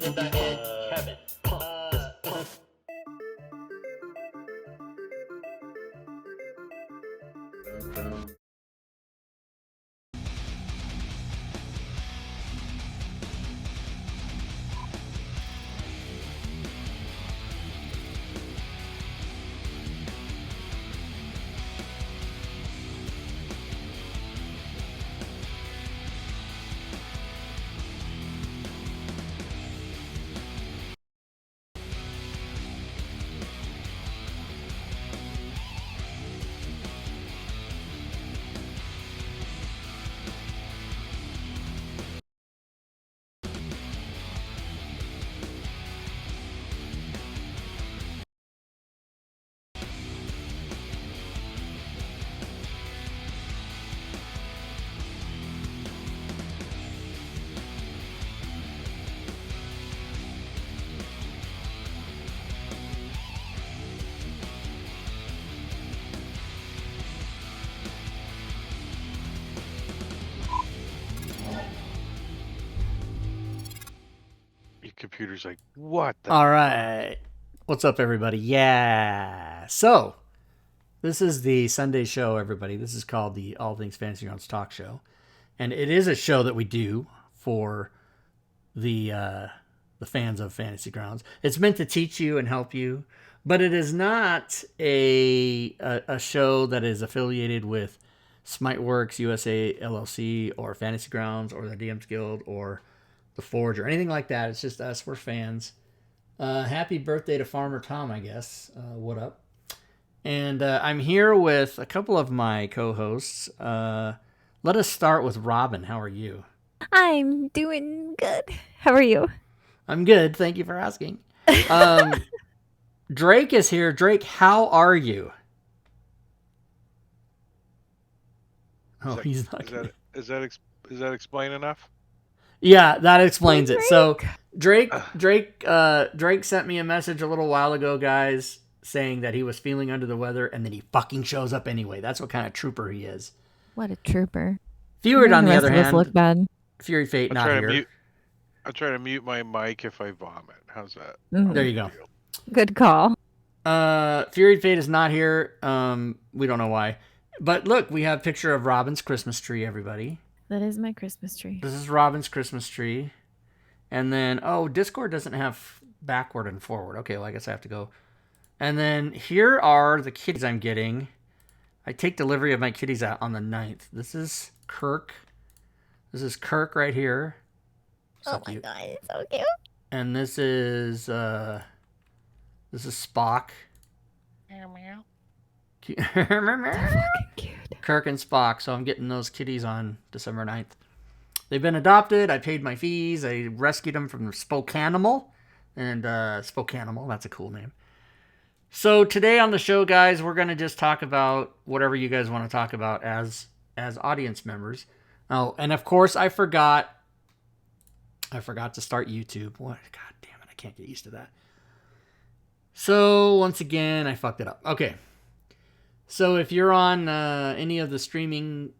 in the head, Kevin. Your computer's like, what the? All right. What's up, everybody? Yeah. So, this is the Sunday show, everybody. This is called the All Things Fantasy Grounds Talk Show. And it is a show that we do for the fans of Fantasy Grounds. It's meant to teach you and help you, but it is not a show that is affiliated with Smiteworks, USA LLC, or Fantasy Grounds, or the DMs Guild, or the Forge, or anything like that. It's just us. We're fans. Happy birthday to Farmer Tom, I guess. What up? And I'm here with a couple of my co-hosts. Let us start with Robin. How are you? I'm doing good. How are you? I'm good. Thank you for asking. Drake is here. Drake, how are you? Oh, he's not. Is that explain enough? Yeah, that explains it. So Drake sent me a message a little while ago, guys, saying that he was feeling under the weather, and then he fucking shows up anyway. That's what kind of trooper he is. What a trooper. Fury, on the other rest of us hand, look bad. Fury Fate not here. I'll try to mute my mic if I vomit. How's that? There you go. Good call. Fury Fate is not here. We don't know why. But look, we have a picture of Robin's Christmas tree, everybody. That is my Christmas tree. This is Robin's Christmas tree. And then, Discord doesn't have backward and forward. Okay, well, I guess I have to go. And then here are the kitties I'm getting. I take delivery of my kitties out on the 9th. This is Kirk. This is Kirk right here. So cute. God, it's so cute. And this is Spock. Meow. Fucking cute. Kirk and Spock. So I'm getting those kitties on December 9th. They've been adopted. I paid my fees. I rescued them from Spokanimal. And Spokanimal, that's a cool name. So today on the show, guys, we're going to just talk about whatever you guys want to talk about as audience members. Oh, and of course, I forgot to start YouTube. What? God damn it, I can't get used to that. So once again, I fucked it up. Okay. So if you're on any of the streaming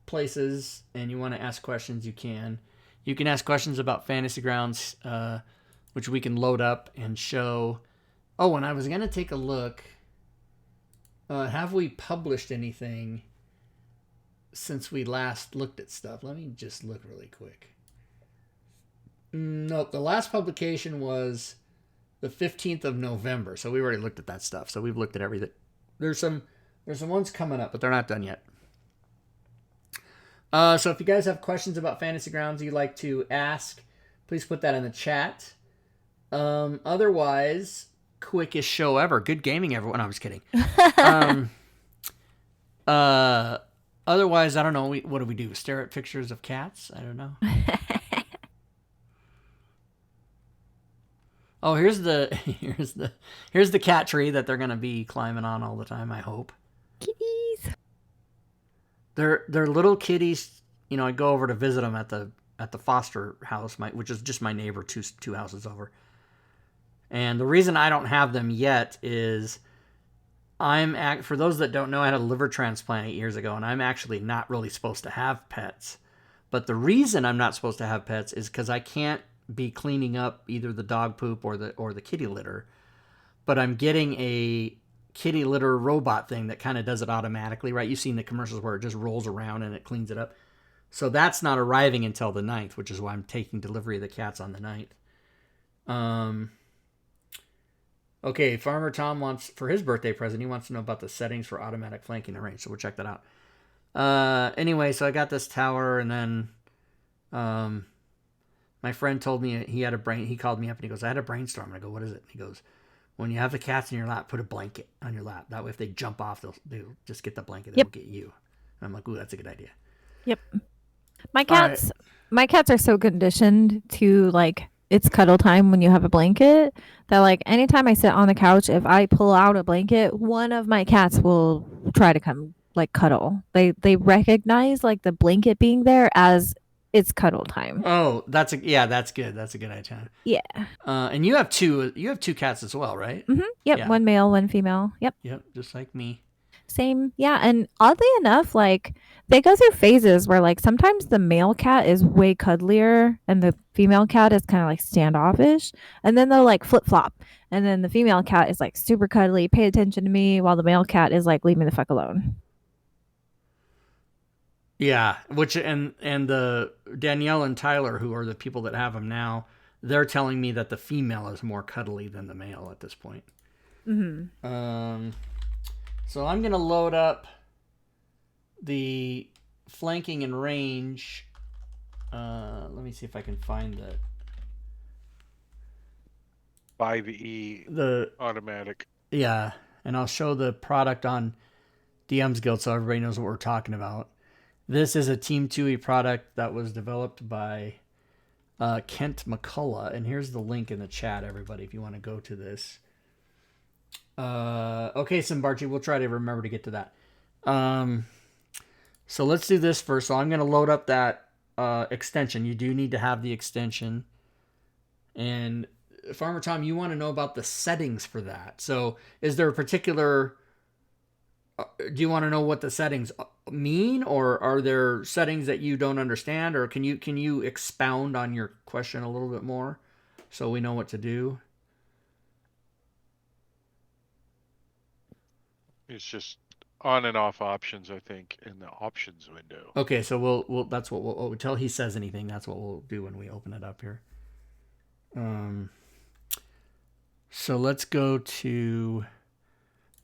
places and you want to ask questions, you can. You can ask questions about Fantasy Grounds, which we can load up and show. Oh, and I was going to take a look. Have we published anything since we last looked at stuff? Let me just look really quick. Nope, the last publication was the 15th of November, so we already looked at that stuff. So we've looked at everything. There's some ones coming up, but they're not done yet. So if you guys have questions about Fantasy Grounds you'd like to ask, please put that in the chat. Otherwise, quickest show ever. Good gaming, everyone. I was kidding. Otherwise, I don't know. What do we do? Stare at pictures of cats? I don't know. Oh, here's the cat tree that they're gonna be climbing on all the time. I hope. Kitties. They're little kitties. You know, I go over to visit them at the foster house, which is just my neighbor, two houses over. And the reason I don't have them yet is for those that don't know, I had a liver transplant 8 years ago, and I'm actually not really supposed to have pets. But the reason I'm not supposed to have pets is because I can't be cleaning up either the dog poop or the kitty litter, but I'm getting a kitty litter robot thing that kind of does it automatically, right? You've seen the commercials where it just rolls around and it cleans it up. So that's not arriving until the 9th, which is why I'm taking delivery of the cats on the 9th. Okay, Farmer Tom wants, for his birthday present, he wants to know about the settings for automatic flanking and range, so we'll check that out. Anyway, so I got this tower, and then my friend told me he called me up and he goes, I had a brainstorm. And I go, what is it? And he goes, when you have the cats in your lap, put a blanket on your lap. That way if they jump off, they'll just get the blanket. They won't get you. And I'm like, ooh, that's a good idea. Yep. My cats are so conditioned to like it's cuddle time when you have a blanket that like anytime I sit on the couch, if I pull out a blanket, one of my cats will try to come like cuddle. They recognize like the blanket being there as it's cuddle time. Oh, that's good. That's a good idea. Yeah. And you have two cats as well, right? Mm-hmm. Yep. Yeah. One male, one female. Yep. Yep. Just like me. Same. Yeah. And oddly enough, like they go through phases where like sometimes the male cat is way cuddlier and the female cat is kind of like standoffish. And then they'll like flip flop. And then the female cat is like super cuddly, pay attention to me, while the male cat is like, leave me the fuck alone. Yeah, which and the Danielle and Tyler, who are the people that have them now, they're telling me that the female is more cuddly than the male at this point. Mm-hmm. So I'm gonna load up the flanking and range. Let me see if I can find 5E the automatic. Yeah, and I'll show the product on DM's Guild so everybody knows what we're talking about. This is a Team Twohy product that was developed by Kent McCullough, and here's the link in the chat, everybody, if you want to go to this. Okay, Simbarchi, we'll try to remember to get to that. So let's do this first. So I'm going to load up that extension. You do need to have the extension. And Farmer Tom, you want to know about the settings for that. So is there a particular... do you want to know what the settings mean, or are there settings that you don't understand, or can you expound on your question a little bit more so we know what to do? It's just on and off options, I think, in the options window. Okay, so we'll that's what we'll until he says anything, that's what we'll do when we open it up here. So let's go to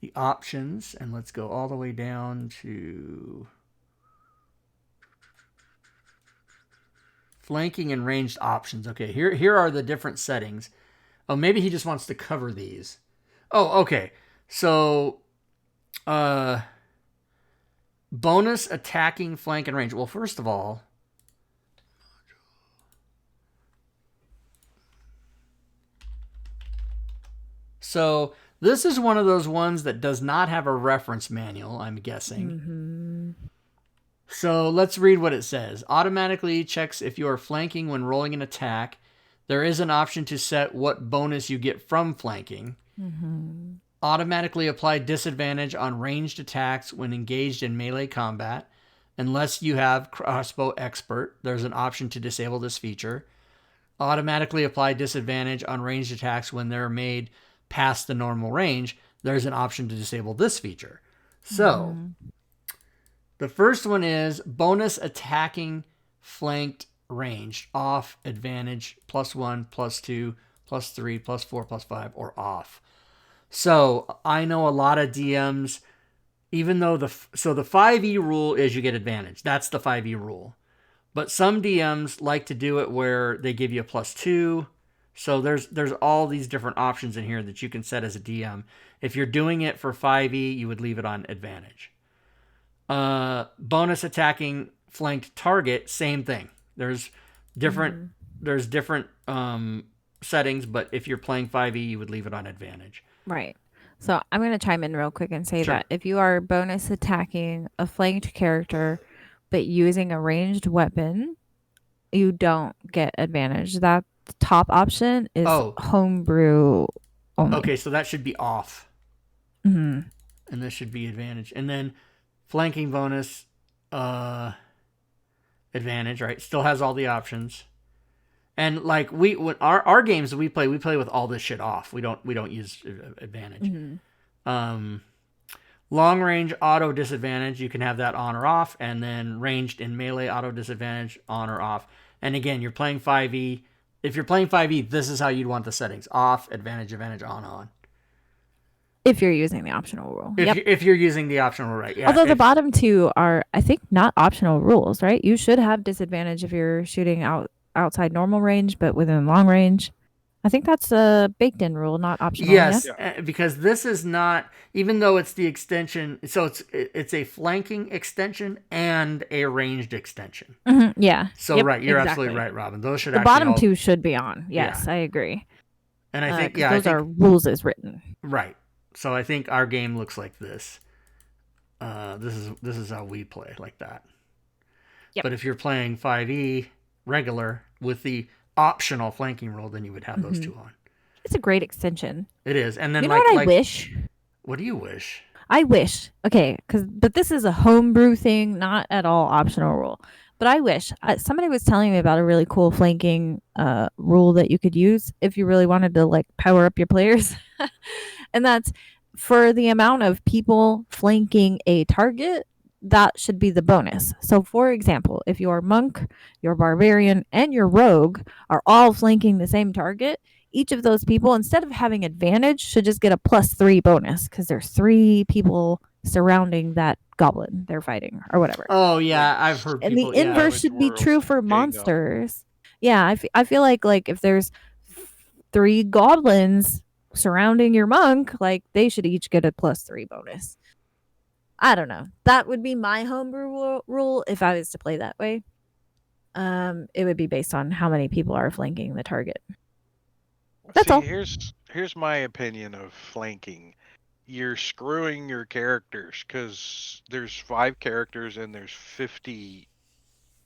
the options, and let's go all the way down to flanking and ranged options. Okay, here are the different settings. Oh, maybe he just wants to cover these. Oh, okay. So, bonus attacking, flank, and range. Well, first of all, so this is one of those ones that does not have a reference manual, I'm guessing. Mm-hmm. So let's read what it says. Automatically checks if you are flanking when rolling an attack. There is an option to set what bonus you get from flanking. Mm-hmm. Automatically apply disadvantage on ranged attacks when engaged in melee combat. Unless you have crossbow expert, there's an option to disable this feature. Automatically apply disadvantage on ranged attacks when they're made past the normal range. There's an option to disable this feature. So, the first one is bonus attacking flanked ranged, off, advantage, +1, +2, +3, +4, +5, or off. So I know a lot of DMs, even though the 5e rule is you get advantage. That's the 5e rule. But some DMs like to do it where they give you a +2. So there's all these different options in here that you can set as a DM. If you're doing it for 5e, you would leave it on advantage. Bonus attacking flanked target, same thing. There's different settings, but if you're playing 5e, you would leave it on advantage. Right. So I'm going to chime in real quick and say Sure. that if you are bonus attacking a flanked character but using a ranged weapon, you don't get advantage. That top option is homebrew only. Okay, so that should be off. Mm-hmm. And this should be advantage. And then flanking bonus, advantage, right? Still has all the options. And like our games we play with all this shit off. We don't use advantage. Long range auto disadvantage, you can have that on or off, and then ranged in melee auto disadvantage on or off. And again, you're playing 5e. If you're playing 5e, this is how you'd want the settings: off, advantage, on. If you're using the optional rule. If you're using the optional rule, right? Yeah. Although the bottom two are, I think, not optional rules, right? You should have disadvantage if you're shooting outside normal range, but within long range. I think that's a baked in rule, not optional. Yes, because this is not, even though it's the extension, so it's a flanking extension and a ranged extension. Mm-hmm, yeah. So right, you're absolutely right, Robin. Those should the bottom two should be on. Yes, I agree. And I think those are rules as written. Right. So I think our game looks like this. This is how we play, like that. Yep. But if you're playing 5e regular with the optional flanking rule, then you would have those two on. It's a great extension. It is. And then what I wish? What do you wish? I wish. Okay, but this is a homebrew thing, not at all optional rule. But I wish somebody was telling me about a really cool flanking rule that you could use if you really wanted to like power up your players. And that's for the amount of people flanking a target, that should be the bonus. So for example, if your monk, your barbarian, and your rogue are all flanking the same target, each of those people, instead of having advantage, should just get a +3 bonus because there's 3 people surrounding that goblin they're fighting or whatever. Oh yeah, I've heard and people, the inverse should be true for monsters. Yeah, I feel like if there's 3 goblins surrounding your monk, like they should each get a +3 bonus. I don't know. That would be my homebrew rule if I was to play that way. It would be based on how many people are flanking the target. That's all. Here's my opinion of flanking. You're screwing your characters because there's 5 characters and there's 50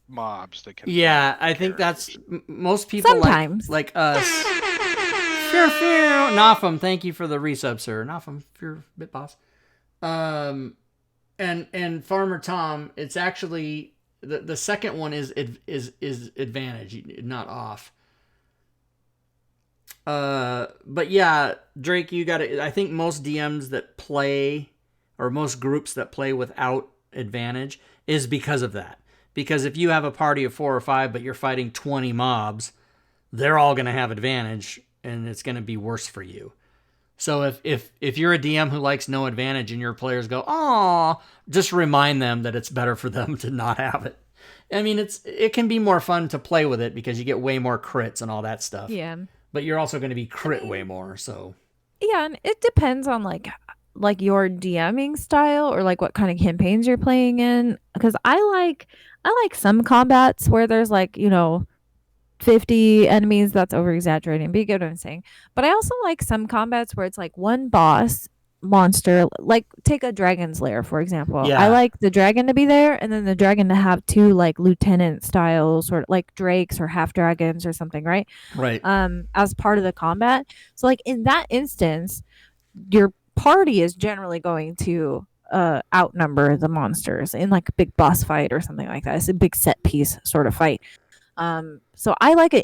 mobs that can. Yeah, I think that's most people sometimes like us. Nafum, thank you for the resub, sir. Nafum, your bit boss. And Farmer Tom, it's actually the second one is advantage, not off. But yeah, Drake, you got it. I think most DMs that play, or most groups that play without advantage, is because of that. Because if you have a party of 4 or 5, but you're fighting 20 mobs, they're all going to have advantage, and it's going to be worse for you. So if you're a DM who likes no advantage and your players go, "Aw," just remind them that it's better for them to not have it. I mean, it can be more fun to play with it because you get way more crits and all that stuff. Yeah. But you're also going to be crit way more, so. Yeah, and it depends on like your DMing style or like what kind of campaigns you're playing in. Because I like some combats where there's 50 enemies. That's over exaggerating, but you get what I'm saying. But I also like some combats where it's like one boss monster, like take a dragon's lair for example. Yeah. I like the dragon to be there, and then the dragon to have 2 like lieutenant styles or like drakes or half dragons or something, right? As part of the combat. So like in that instance, your party is generally going to outnumber the monsters in like a big boss fight or something like that. It's a big set piece sort of fight. So I like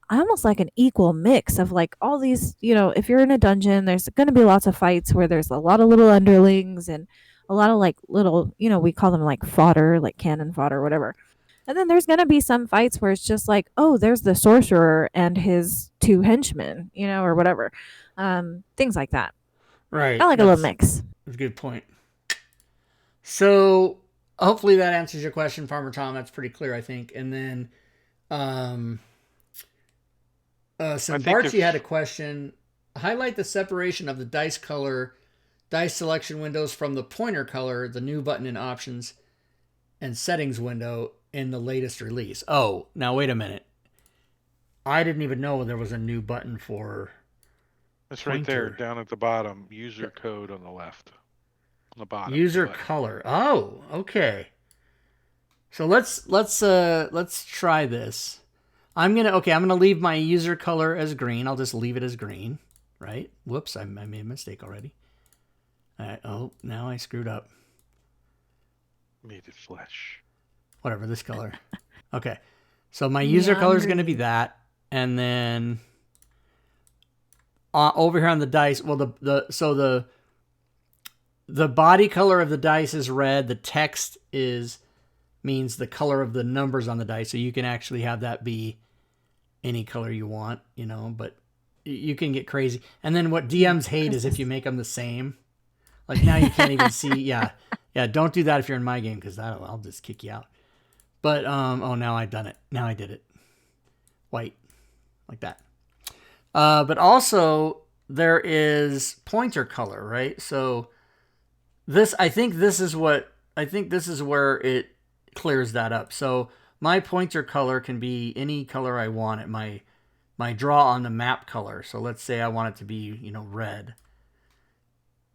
I almost like an equal mix of like all these, if you're in a dungeon, there's going to be lots of fights where there's a lot of little underlings and a lot of like little, we call them like fodder, like cannon fodder, whatever. And then there's going to be some fights where it's just like, oh, there's the sorcerer and his 2 henchmen, or whatever. Things like that. Right. I like a little mix. That's a good point. So hopefully that answers your question, Farmer Tom. That's pretty clear, I think. And then Barchi had a question. Highlight the separation of the dice selection windows from the pointer color, the new button in options and settings window in the latest release. Oh, now wait a minute. I didn't even know there was a new button for It's pointer. Right there, down at the bottom. User code on the left. On the bottom. User color. Oh, okay. So let's try this. I'm gonna leave my user color as green. I'll just leave it as green, right? Whoops, I made a mistake already. All right, now I screwed up. Made it flesh. Whatever, this color. Okay. So my user color is going to be green. that, and then over here on the dice, well, the body color of the dice is red. The text means the color of the numbers on the dice, so you can actually have that be any color you want, but you can get crazy. And then what DMs hate is if you make them the same. Like now you can't even see. Yeah, don't do that if you're in my game because I'll just kick you out. But now I've done it. Now I did it. White, like that. But also there is pointer color, right? So I think this is where it clears that up. So my pointer color can be any color I want it. My draw on the map color. So let's say I want it to be, red.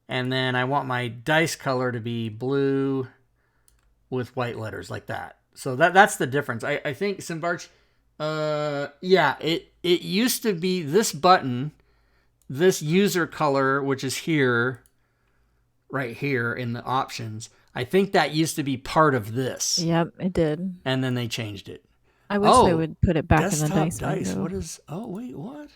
And then I want my dice color to be blue with white letters like that. So that's the difference. I think Simbarch, it used to be this button, this user color, which is here, right here in the options. I think that used to be part of this. Yep, it did. And then they changed it. I wish they would put it back in the dice window. What is? Oh wait, what?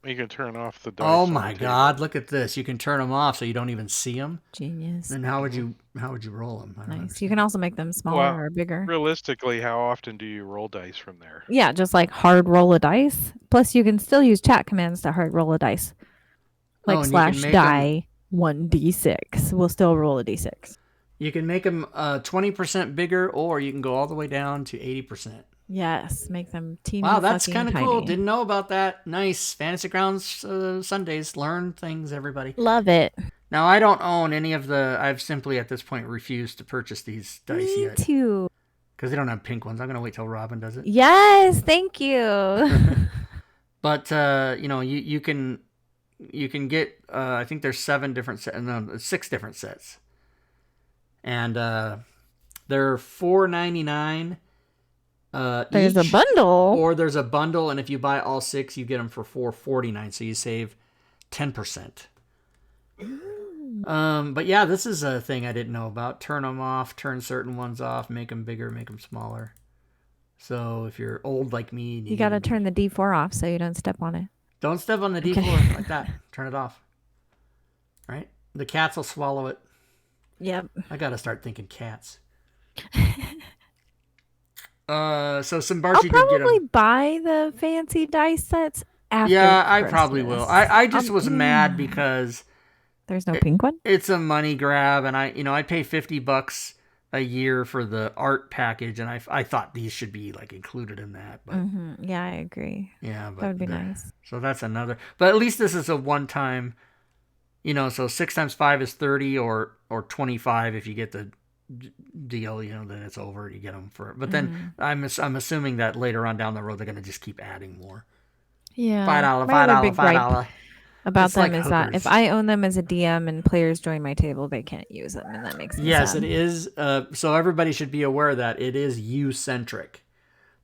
You can turn off the dice. Oh my God! Look at this. You can turn them off so you don't even see them. Genius. Then how would you roll them? Nice. You can also make them smaller or bigger. Realistically, how often do you roll dice from there? Yeah, just like hard roll a dice. Plus, you can still use chat commands to hard roll a dice, like /die 1d6. We'll still roll a d6. You can make them 20% bigger, or you can go all the way down to 80%. Yes, make them teeny. Wow, that's kind of cool. Didn't know about that. Nice. Fantasy Grounds Sundays. Learn things, everybody. Love it. Now, I don't own any of I've simply at this point refused to purchase these dice yet. Me too. Because they don't have pink ones. I'm going to wait till Robin does it. Yes, thank you. But, you can get, I think there's 6 different sets. And they're $4.99. There's a bundle, or there's a bundle, and if you buy all 6, you get them for $4.49, so you save 10%. But yeah, this is a thing I didn't know about. Turn them off, turn certain ones off, make them bigger, make them smaller. So if you're old like me, you got to turn the D4 off so you don't step on it. Don't step on the D4 like that. Turn it off. Right? The cats will swallow it. Yep. I got to start thinking cats. So Simbarchi I'll did get probably buy the fancy dice sets after I Christmas. probably will. I just was mad because there's no pink one. It's a money grab, and I pay $50 a year for the art package, and I thought these should be like included in that. But yeah, I agree. Yeah, but that would be nice. So that's another. But at least this is a one-time. So 6 times 5 is 30, or 25 if you get the deal. Then it's over. You get them for. But then I'm assuming that later on down the road they're going to just keep adding more. Yeah, $5 about it's them like is hookers. That if I own them as a DM and players join my table, they can't use them, and that makes me yes, sad. It is. So everybody should be aware that it is you centric.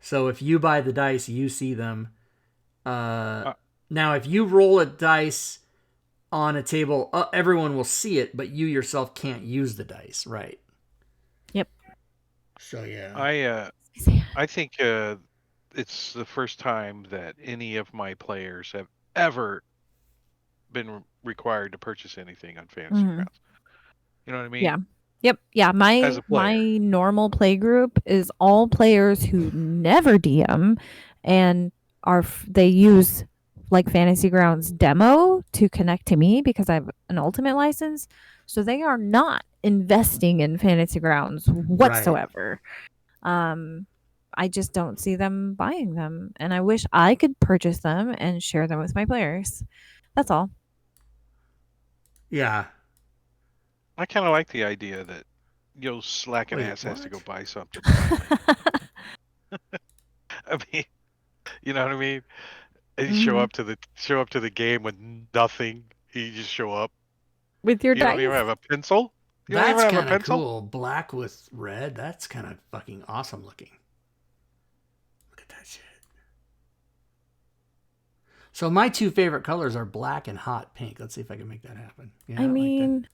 So if you buy the dice, you see them. Now, if you roll a dice on a table, everyone will see it, but you yourself can't use the dice, right? Yep. So yeah, I think it's the first time that any of my players have ever been required to purchase anything on Fantasy Grounds. You know what I mean? Yeah. Yep. Yeah. My normal play group is all players who never DM and they use like Fantasy Grounds demo to connect to me because I have an Ultimate license. So they are not investing in Fantasy Grounds whatsoever. Right. I just don't see them buying them, and I wish I could purchase them and share them with my players. That's all. Yeah. I kind of like the idea that slacking ass has to go buy something. I mean, you know what I mean? And show up to the game with nothing. You just show up with your dice. You don't even have a pencil. That's kind of cool. Black with red. That's kind of fucking awesome looking. Look at that shit. So my 2 favorite colors are black and hot pink. Let's see if I can make that happen. I mean,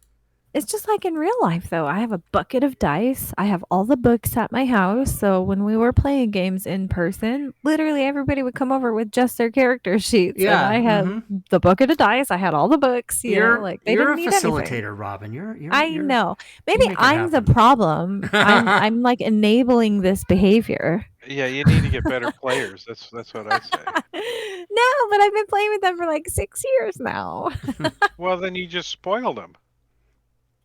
It's just like in real life, though. I have a bucket of dice. I have all the books at my house. So when we were playing games in person, literally everybody would come over with just their character sheets. And Yeah. I had the bucket of dice. I had all the books, like they You're didn't a need anything. facilitator, Robin. I know. You Maybe make it I'm the happen. problem. I'm like enabling this behavior. Yeah, you need to get better players. That's what I say. No, but I've been playing with them for like 6 years now. Well, then you just spoiled them.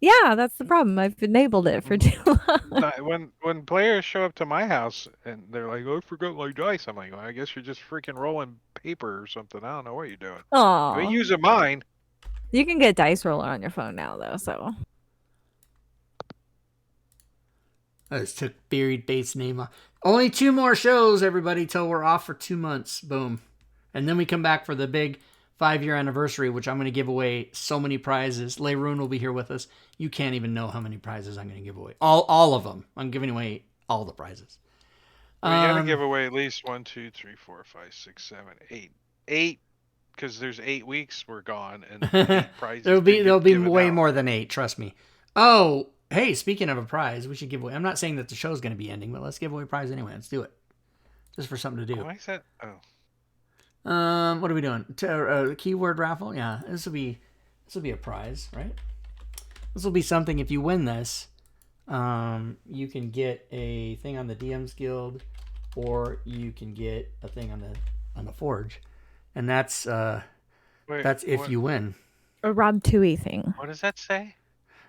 Yeah, that's the problem. I've enabled it for too long. When players show up to my house and they're like, "Oh, I forgot my dice," I'm like, "Well, I guess you're just freaking rolling paper or something. I don't know what you're doing. You ain't Aw. using mine." You can get Dice Roller on your phone now, though, so. I just took Buried Bait's name off. Only 2 more shows, everybody, till we're off for 2 months. Boom. And then we come back for the big 5-year anniversary, which I'm going to give away so many prizes. Leroon will be here with us. You can't even know how many prizes I'm going to give away. All of them. I'm giving away all the prizes. Well, you got to give away at least 1, 2, 3, 4, 5, 6, 7, 8. 8, because there's 8 weeks we're gone, and 8 prizes. there'll be way more than 8. Trust me. Oh, hey, speaking of a prize, we should give away. I'm not saying that the show's going to be ending, but let's give away a prize anyway. Let's do it, just for something to do. Why is that? Oh. What are we doing? Keyword raffle? Yeah, this will be a prize, right? This will be something. If you win this, you can get a thing on the DM's Guild, or you can get a thing on the Forge, and that's if you win. A Rob Twohy thing. What does that say?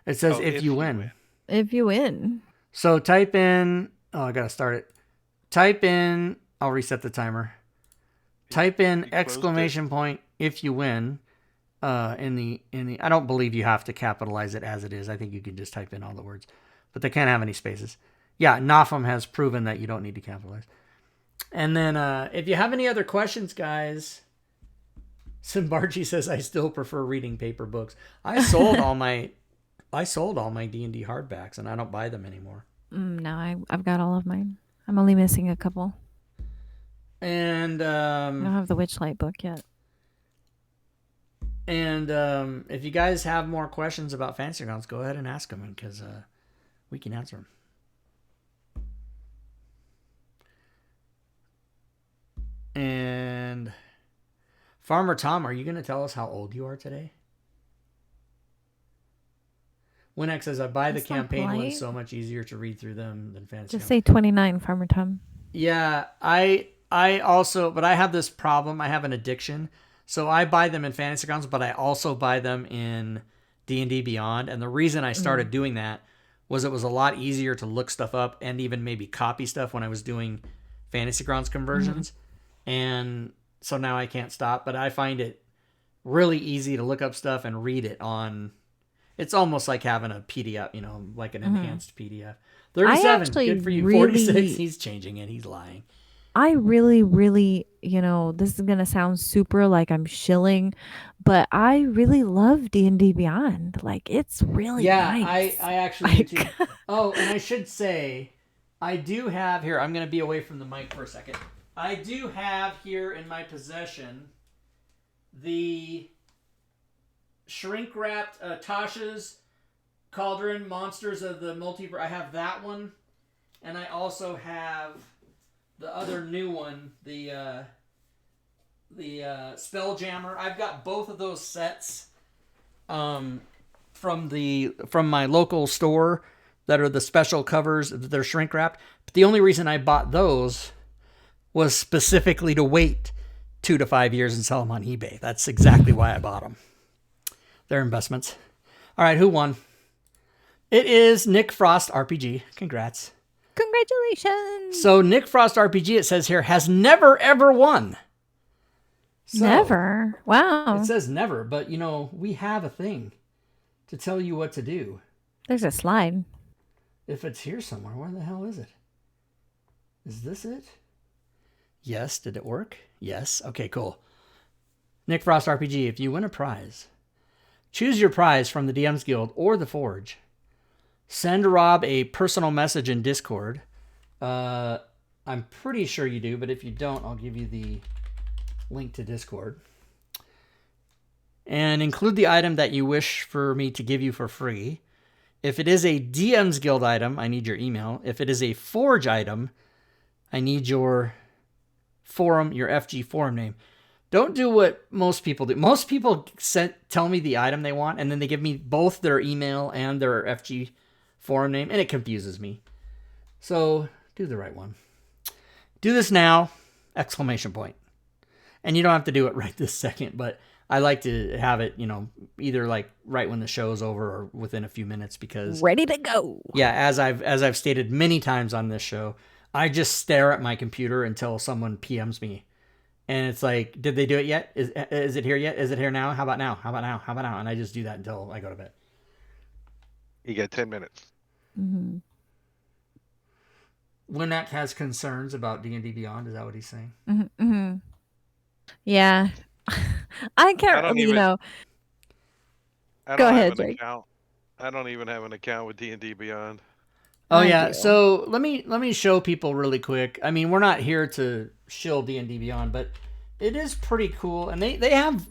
It says if you win. If you win. So type in. Oh, I gotta start it. Type in. I'll reset the timer. Type in exclamation point if you win. In the. I don't believe you have to capitalize it as it is. I think you can just type in all the words, but they can't have any spaces. Yeah, Nafum has proven that you don't need to capitalize. And then if you have any other questions, guys. Simbarchi says I still prefer reading paper books. I sold all my D&D hardbacks, and I don't buy them anymore. No, I've got all of mine. I'm only missing a couple. And I don't have the Witchlight book yet. And if you guys have more questions about Fantasy Grounds, go ahead and ask them, because we can answer them. And Farmer Tom, are you going to tell us how old you are today? Winx says, I buy the campaign ones, so much easier to read through them than Fantasy. Just say 29, Farmer Tom. Yeah, I also, but I have this problem. I have an addiction. So I buy them in Fantasy Grounds, but I also buy them in D&D Beyond. And the reason I started doing that was it was a lot easier to look stuff up and even maybe copy stuff when I was doing Fantasy Grounds conversions. And so now I can't stop, but I find it really easy to look up stuff and read it on. It's almost like having a PDF, like an enhanced PDF. 37, good for you. 46, he's changing it. He's lying. I really, really, this is going to sound super like I'm shilling, but I really love D&D Beyond. Like, it's really nice. I actually do too. Oh, and I should say, I do have here, I'm going to be away from the mic for a second. I do have here in my possession the shrink-wrapped Tasha's Cauldron Monsters of the Multiverse. I have that one, and I also have the other new one, the Spelljammer. I've got both of those sets from my local store that are the special covers. They're shrink-wrapped. But the only reason I bought those was specifically to wait 2 to 5 years and sell them on eBay. That's exactly why I bought them. They're investments. All right, who won? It is Nick Frost RPG. Congrats. Congratulations. So Nick Frost RPG, it says here, has never, ever won. So, never? Wow. It says never, but, we have a thing to tell you what to do. There's a slide. If it's here somewhere, where the hell is it? Is this it? Yes. Did it work? Yes. Okay, cool. Nick Frost RPG, if you win a prize, choose your prize from the DM's Guild or the Forge. Send Rob a personal message in Discord. I'm pretty sure you do, but if you don't, I'll give you the link to Discord. And include the item that you wish for me to give you for free. If it is a DM's Guild item, I need your email. If it is a Forge item, I need your forum, your FG forum name. Don't do what most people do. Most people tell me the item they want, and then they give me both their email and their FG forum name, and it confuses me. So do the right one. Do this now! ! And you don't have to do it right this second, but I like to have it, either like right when the show's over or within a few minutes, because ready to go. Yeah, as I've stated many times on this show, I just stare at my computer until someone PMs me. And it's like, did they do it yet? Is it here yet? Is it here now? How about now? How about now? How about now? And I just do that until I go to bed. You get 10 minutes. Mm-hmm. Winnack has concerns about D&D Beyond. Is that what he's saying? Mm-hmm. Yeah. I can't, Go ahead, Jake. I don't even have an account with D&D Beyond. Oh, yeah. So let me show people really quick. I mean, we're not here to shill D&D Beyond, but it is pretty cool. And they have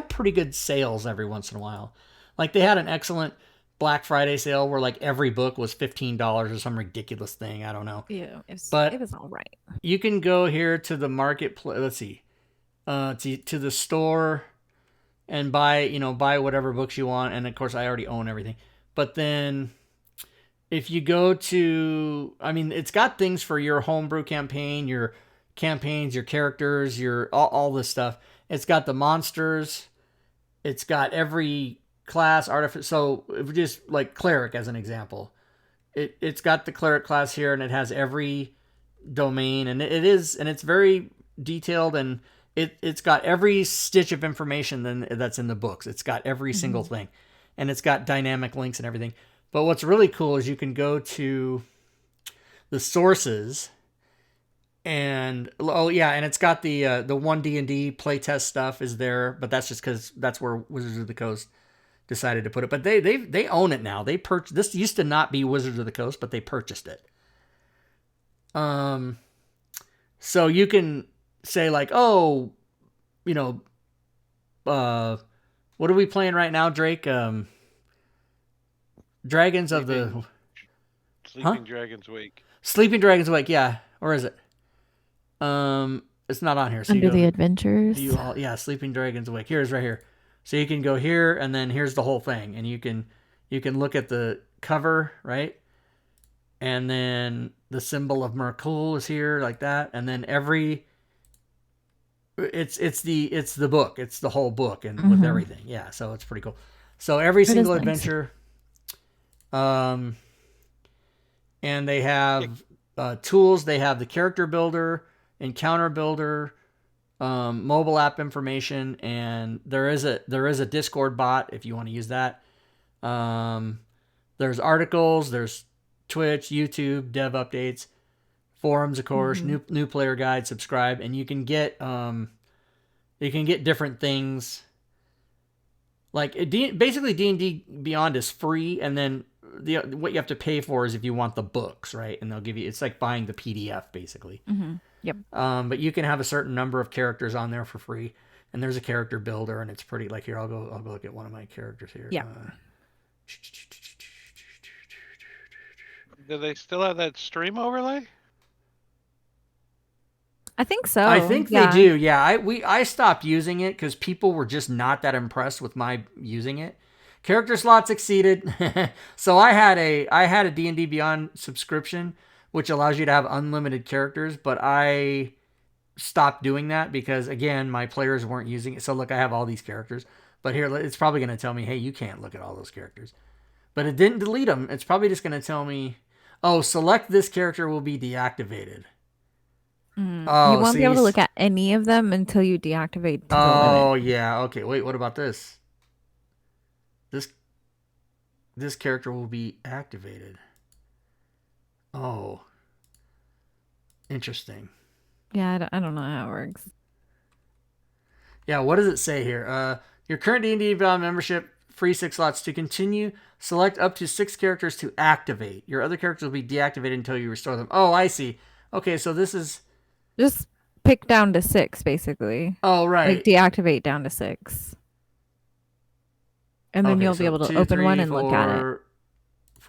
pretty good sales every once in a while. Like, they had an excellent Black Friday sale where like every book was $15 or some ridiculous thing. I don't know. Yeah, it was all right. You can go here to the marketplace. Let's see, to the store and buy whatever books you want. And of course, I already own everything. But then if you go to, it's got things for your homebrew campaign, your campaigns, your characters, your all this stuff. It's got the monsters. It's got every class, artificer. So if we just like cleric as an example, it's got the cleric class here, and it has every domain, and it's very detailed, and it's got every stitch of information that's in the books. It's got every single thing, and it's got dynamic links and everything. But what's really cool is you can go to the sources, and and it's got the 1D&D playtest stuff is there, but that's just because that's where Wizards of the Coast decided to put it. But they own it now. They purchased this. Used to not be Wizards of the Coast, but they purchased it. So you can say like, what are we playing right now, Drake? Dragons of the Sleeping Dragon's Wake. Sleeping Dragon's Wake, yeah. Or is it? It's not on here. So Under the Adventures. Sleeping Dragon's Wake. Here's right here. So you can go here, and then here's the whole thing, and you can look at the cover, right? And then the symbol of Merkul is here, like that, and then it's the book, it's the whole book, and with everything, yeah. So it's pretty cool. So every single adventure, and they have tools. They have the character builder, encounter builder, mobile app information, and there is a Discord bot if you want to use that. There's articles, there's Twitch, YouTube, dev updates, forums, of course, new player guide, subscribe, and you can get different things. Like basically D&D Beyond is free, and then what you have to pay for is if you want the books, right? And they'll give you, it's like buying the PDF basically. Yep. But you can have a certain number of characters on there for free, and there's a character builder, and it's pretty. Like here, I'll go look at one of my characters here. Yeah. Do they still have that stream overlay? I think so. I think they do. Yeah. I stopped using it because people were just not that impressed with my using it. Character slots exceeded, so I had a D&D Beyond subscription, which allows you to have unlimited characters, but I stopped doing that because, again, my players weren't using it. So look, I have all these characters, but here, it's probably going to tell me, hey, you can't look at all those characters. But it didn't delete them. It's probably just going to tell me, oh, select this character will be deactivated. Oh, you won't be able to look at any of them until you deactivate. Oh, yeah. Okay, wait, what about this? This character will be activated. Oh. Interesting. Yeah, I don't know how it works. Yeah, what does it say here? Your current D&D Beyond membership, free 6 slots. To continue, select up to 6 characters to activate. Your other characters will be deactivated until you restore them. Oh, I see. Okay, so this is... Just pick down to 6, basically. Oh, right. Like deactivate down to 6. And then you'll be able to open one and look at it. 4,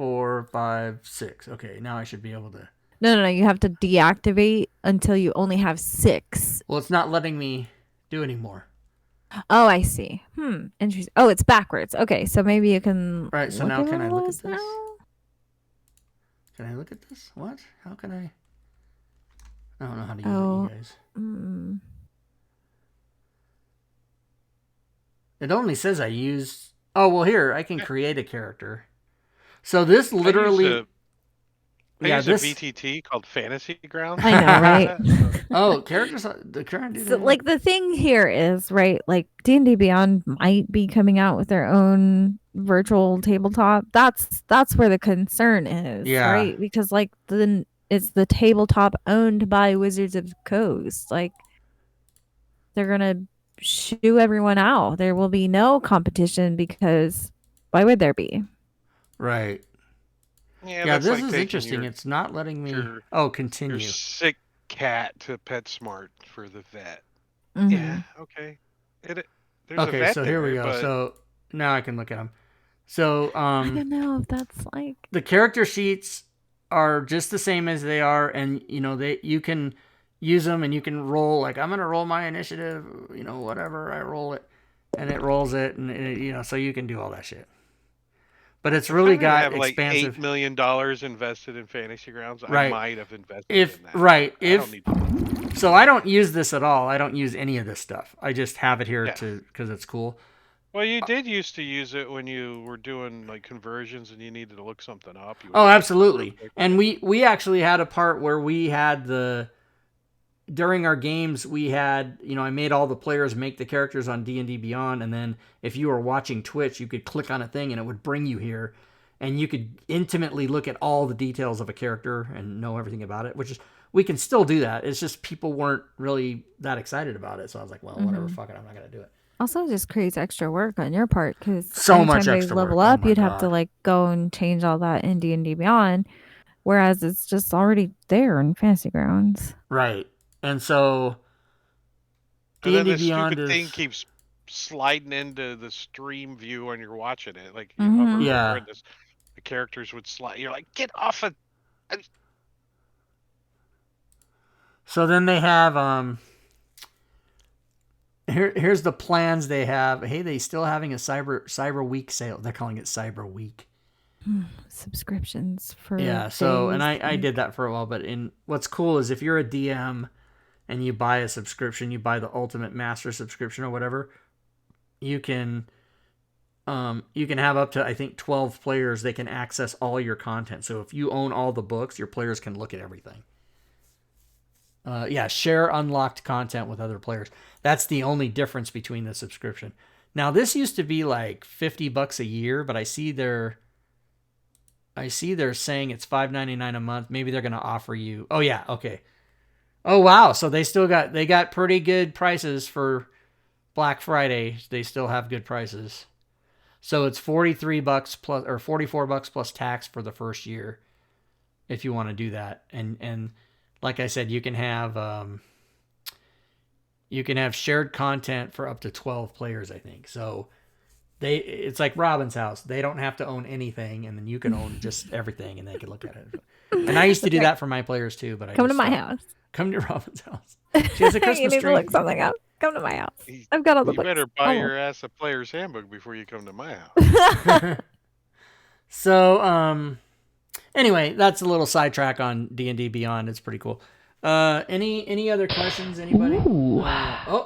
4, 5, 6. Okay, now I should be able to. No. You have to deactivate until you only have 6. Well, it's not letting me do anymore. Oh, I see. Interesting. Oh, it's backwards. Okay, so maybe you can. Right. So look now at can I all look at this? now? Can I look at this? What? How can I? I don't know how to use Oh. it, you guys. Mm. It only says I use. Oh well, here I can create a character. So this literally. I use a VTT called Fantasy Grounds. I know, right? Oh, characters. The current. So, like, the thing here is, right, like, D&D Beyond might be coming out with their own virtual tabletop. That's where the concern is, right? Because, like, then it's the tabletop owned by Wizards of the Coast. Like, they're gonna shoo everyone out. There will be no competition because why would there be? Right. Yeah, this is interesting. It's not letting me. Continue. Your sick cat to PetSmart for the vet. Mm-hmm. Yeah. Okay. There's a vet so here we go. But... So now I can look at them. So I don't know if that's like the character sheets are just the same as they are, and you can use them, and you can roll. Like, I'm gonna roll my initiative. Whatever, I roll it, and it rolls it, and so you can do all that shit. But it's really got expansive. Like $8 million invested in Fantasy Grounds. I might have invested in that. Right. I don't need so I don't use this at all. I don't use any of this stuff. I just have it here because it's cool. Well, you did used to use it when you were doing like conversions and you needed to look something up. Oh, absolutely. And we actually had a part where we had during our games, we had, I made all the players make the characters on D&D Beyond, and then if you were watching Twitch, you could click on a thing and it would bring you here, and you could intimately look at all the details of a character and know everything about it, which is, we can still do that. It's just people weren't really that excited about it, so I was like, well, whatever, fuck it, I'm not going to do it. Also, just creates extra work on your part, because so much extra level work. up, you'd have to like go and change all that in D&D Beyond, whereas it's just already there in Fantasy Grounds. Right. And so D&D Beyond thing keeps sliding into the stream view when you're watching it. Like, you hover over and the characters would slide. You're like, get off of. So then they have here's the plans they have. Hey, they still having a Cyber Week sale. They're calling it Cyber Week. Subscriptions for So and I did that for a while, but what's cool is if you're a DM and you buy a subscription, you buy the Ultimate Master subscription or whatever, you can have up to, I think, 12 players. They can access all your content. So if you own all the books, your players can look at everything. Share unlocked content with other players. That's the only difference between the subscription. Now, this used to be like $50 a year, but I see they're saying it's $5.99 a month. Maybe they're going to offer you. Oh yeah, okay. Oh wow, so they got pretty good prices for Black Friday. They still have good prices. So it's $43 plus or $44 plus tax for the first year, if you want to do that. And like I said, you can have shared content for up to 12 players, I think. So it's like Robin's house. They don't have to own anything, and then you can own just everything, and they can look at it. And I used to do that for my players too, but come to my house. Come to Robin's house. She has a Christmas you need tree. to look something up. Come to my house. I've got all the books. You better buy your ass a player's handbook before you come to my house. So, anyway, that's a little sidetrack on D&D Beyond. It's pretty cool. Any other questions? Anybody?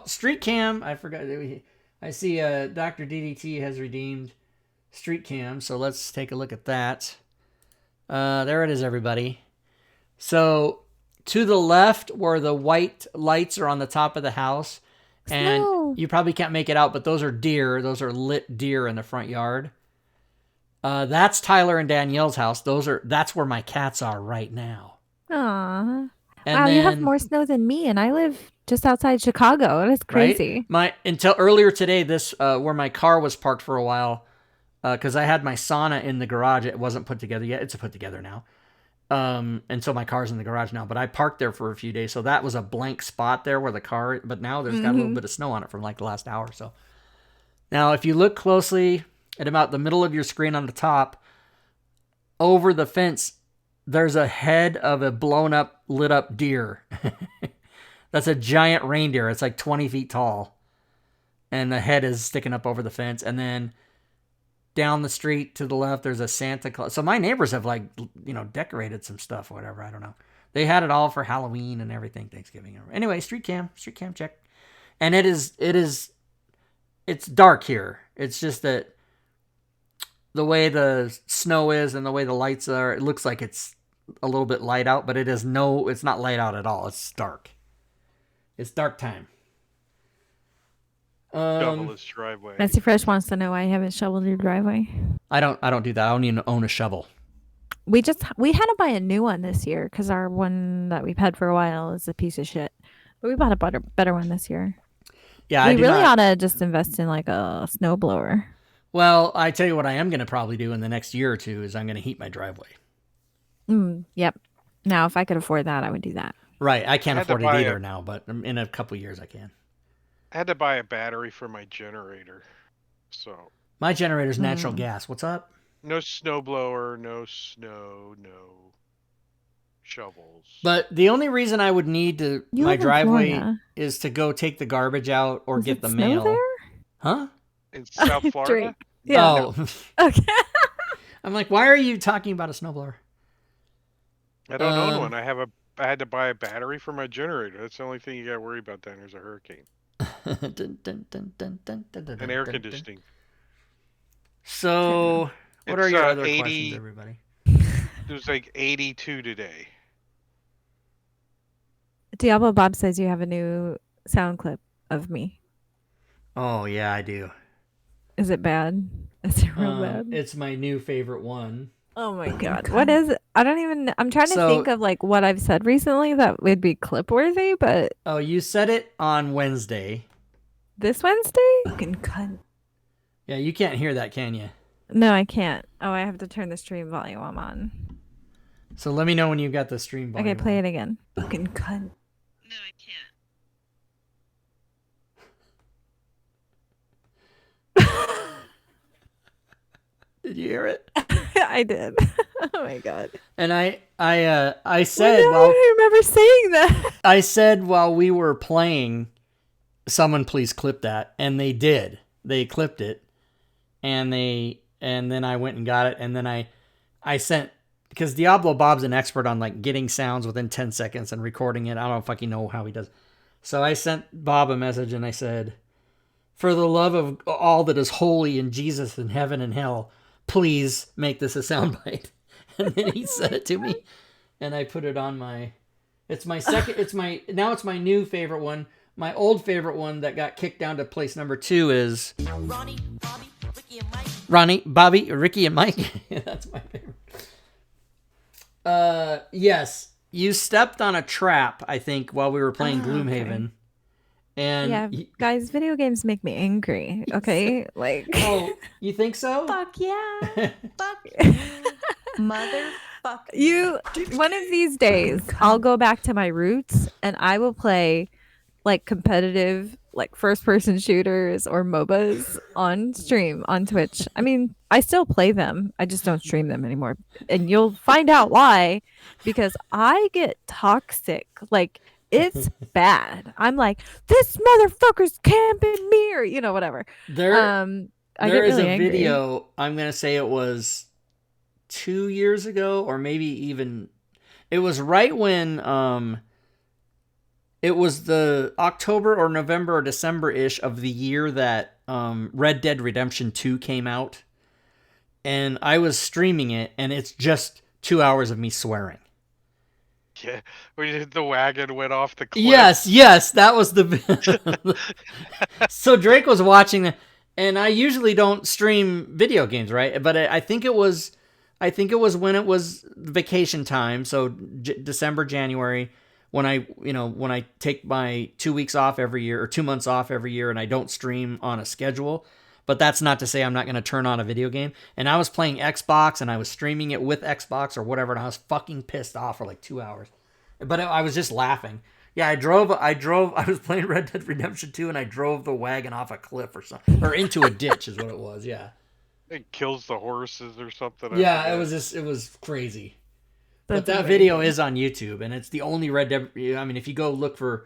Street Cam. I forgot. I see Dr. DDT has redeemed Street Cam, so let's take a look at that. There it is, everybody. So to the left, where the white lights are on the top of the house, and you probably can't make it out, but those are deer. Those are lit deer in the front yard. That's Tyler and Danielle's house. That's where my cats are right now. Aww. Wow, you have more snow than me, and I live just outside Chicago. It is crazy. Right? Until earlier today, this where my car was parked for a while, because I had my sauna in the garage. It wasn't put together yet. It's put together now. And so my car's in the garage now, but I parked there for a few days. So that was a blank spot there where the car, but now there's got a little bit of snow on it from like the last hour or so. Now, if you look closely at about the middle of your screen on the top, over the fence, there's a head of a blown up, lit up deer. That's a giant reindeer. It's like 20 feet tall. And the head is sticking up over the fence. And then down the street to the left, there's a Santa Claus. So my neighbors have decorated some stuff, or whatever. I don't know. They had it all for Halloween and everything, Thanksgiving. Anyway, street cam check. And it's dark here. It's just that the way the snow is and the way the lights are, it looks like it's a little bit light out, but it's not light out at all. It's dark. It's dark time. Shoveless driveway. Messy Fresh wants to know why I haven't shoveled your driveway. I don't do that. I don't even own a shovel. We had to buy a new one this year because our one that we've had for a while is a piece of shit. But we bought a better one this year. Yeah, we really ought to just invest in like a snowblower. Well, I tell you what I am going to probably do in the next year or two is I'm going to heat my driveway. Yep. Now, if I could afford that, I would do that. Right. I can't afford it either now, but in a couple years I can. I had to buy a battery for my generator. So my generator's natural gas. What's up? No snowblower, no snow, no shovels. But the only reason I would need my driveway is to go take the garbage out or get the mail. There? Huh? In South Florida? Yeah. Oh. Okay. I'm like, why are you talking about a snowblower? I don't own one. I had to buy a battery for my generator. That's the only thing you got to worry about then. There's a hurricane. And air conditioning. So, what are your other questions, everybody? It was like 82 today. Diablo Bob says you have a new sound clip of me. Oh, yeah, I do. Is it bad? Is it real bad? It's my new favorite one. Oh my god. What is it? I'm trying to think of like what I've said recently that would be clip worthy, but oh, you said it on Wednesday. This Wednesday? Fucking cunt. Yeah, you can't hear that, can you? No, I can't. Oh, I have to turn the stream volume on. So let me know when you got the stream volume. Okay, play it again. Fucking cunt. No, I can't. Did you hear it? I did. Oh my god. And I said, I remember saying that. I said while we were playing, someone please clip that, and they did. They clipped it, and then I went and got it, and then I sent, because Diablo Bob's an expert on like getting sounds within 10 seconds and recording it. I don't fucking know how he does. So I sent Bob a message and I said, for the love of all that is holy in Jesus in heaven and hell, please make this a soundbite. And then he sent it to me, and I put it on it's my my new favorite one. My old favorite one that got kicked down to place number 2 is Ronnie, Bobby, Ricky, and Mike. That's my favorite. Yes, you stepped on a trap, I think, while we were playing Gloomhaven. Okay. And yeah, guys, video games make me angry. Okay, like. Oh, you think so? Fuck yeah! Fuck you, motherfucker! You. One of these days, I'll go back to my roots and I will play, like, competitive, like first-person shooters or MOBAs on stream on Twitch. I mean, I still play them. I just don't stream them anymore, and you'll find out why. Because I get toxic, like. It's bad. I'm like, this motherfucker's camping me, or whatever. There is a video. I'm gonna say it was 2 years ago, or maybe even it was right when it was the October or November or December-ish of the year that Red Dead Redemption 2 came out, and I was streaming it, and it's just 2 hours of me swearing. Yeah, when the wagon went off the cliff. Yes, that was the. So Drake was watching, and I usually don't stream video games, right? But I think it was when it was vacation time, so December, January, when I take my 2 weeks off every year or 2 months off every year, and I don't stream on a schedule. But that's not to say I'm not going to turn on a video game. And I was playing Xbox, and I was streaming it with Xbox or whatever, and I was fucking pissed off for like 2 hours. But I was just laughing. Yeah, I was playing Red Dead Redemption 2, and I drove the wagon off a cliff or something. Or into a ditch is what it was, yeah. It kills the horses or something. I Yeah, forget. it was crazy. But That's that video amazing. is on YouTube, and it's the only Red Dead. I mean, if you go look for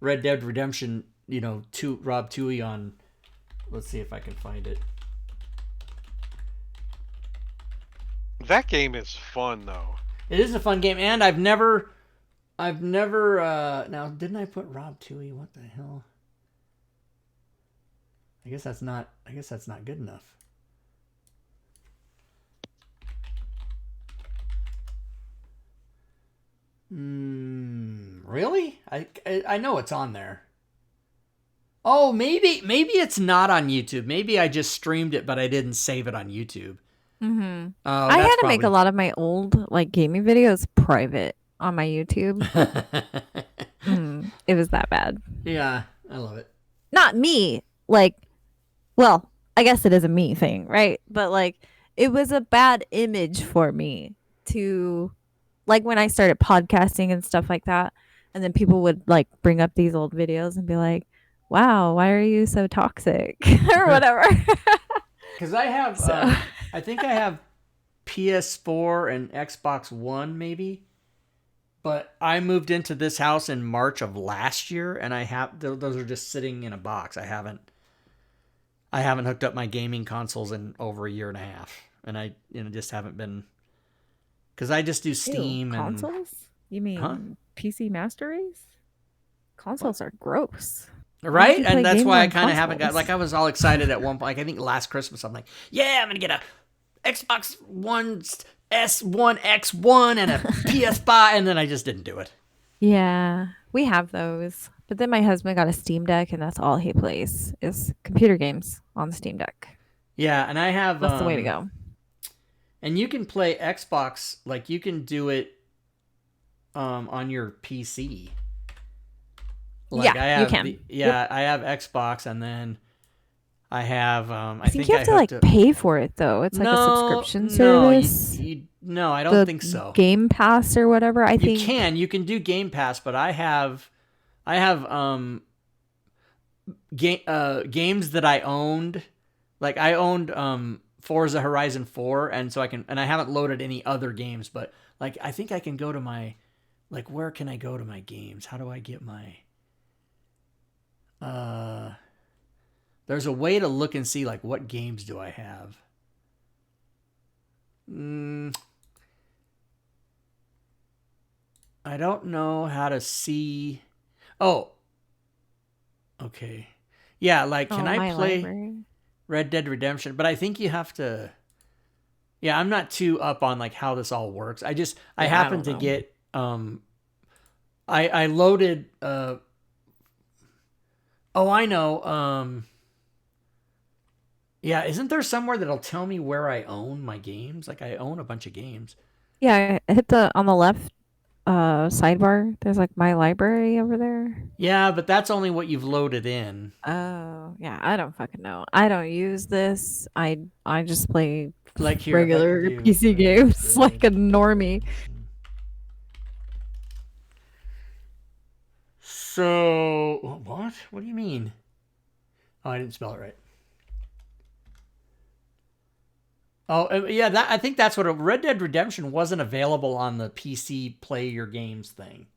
Red Dead Redemption, Rob Twohy on. Let's see if I can find it. That game is fun though. It is a fun game, and I've never. Now, didn't I put Rob Twohy? What the hell? I guess that's not good enough. Really? I know it's on there. Oh, maybe it's not on YouTube. Maybe I just streamed it, but I didn't save it on YouTube. Mm-hmm. Oh, I had to make a lot of my old like gaming videos private on my YouTube. It was that bad. Yeah, I love it. Not me. Like, well, I guess it is a me thing, right? But like, it was a bad image for me to, like, when I started podcasting and stuff like that, and then people would like bring up these old videos and be like, "Wow, why are you so toxic?" or whatever. Because I have, So- I think I have PS4 and Xbox One, maybe. But I moved into this house in March of last year, and I have those are just sitting in a box. I haven't hooked up my gaming consoles in over a year and a half, and I just haven't been, because I just do Steam Ew, and consoles. You mean Huh? PC Master Race? Consoles are gross. right, you play and that's games why I on kind of haven't got, consoles? like, I was all excited at one point. Like, I think last Christmas I'm like, yeah, I'm gonna get a Xbox One S1 X1 and a PS5, and then I just didn't do it. Yeah, we have those. But then my husband got a Steam Deck, and that's all he plays is computer games on the Steam Deck. Yeah, and I have That's the way to go. And you can play Xbox, like you can do it on your PC. Like Yeah, I have you can. Yep. I have Xbox, and then I have I think you have to like pay for it though. It's like a subscription service. No, I don't The think so. Game Pass or whatever. I think You can do Game Pass, but I have games that I owned. Like I owned Forza Horizon 4, and so I haven't loaded any other games, but like I think I can go to my, like, where can I go to my games? How do I get my there's a way to look and see like what games do I have. I don't know how to see. Oh. Okay. Yeah, like can I play library. Red Dead Redemption? But I think you have to. Yeah, I'm not too up on like how this all works. I happened to get I loaded oh, I know. Yeah, isn't there somewhere that'll tell me where I own my games? Like I own a bunch of games. Yeah, hit on the left sidebar. There's like my library over there. Yeah, but that's only what you've loaded in. Oh, yeah, I don't fucking know. I don't use this. I just play like here, regular PC games like a normie. So, what? What do you mean? Oh, I didn't spell it right. Oh, yeah, I think that's what Red Dead Redemption wasn't available on the PC Play Your Games thing.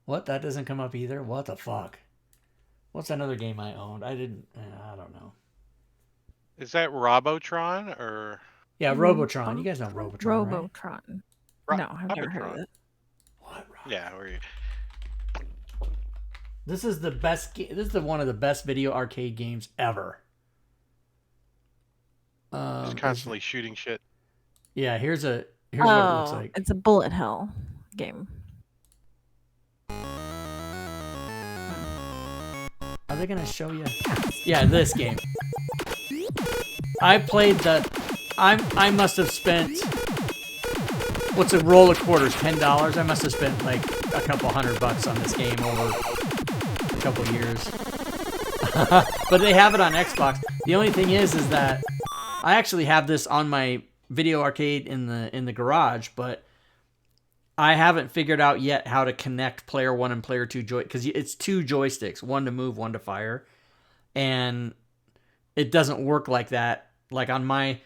What? That doesn't come up either? What the fuck? What's another game I owned? I don't know. Is that Robotron or? Yeah, Robotron. You guys know Robotron, Robotron. Right? No, I've never heard of it. What? Yeah, where you? This is the best. This is one of the best video arcade games ever. Just constantly shooting shit. Yeah, here's what it looks like. It's a bullet hell game. Are they gonna show you? Yeah, this game. I played I must have spent. What's a roll of quarters? $10. I must have spent like a couple $100 on this game over a couple years. But they have it on Xbox. The only thing is that I actually have this on my video arcade in the garage, but I haven't figured out yet how to connect player 1 and player 2 because it's 2 joysticks, one to move, one to fire, and it doesn't work like that. Like on my,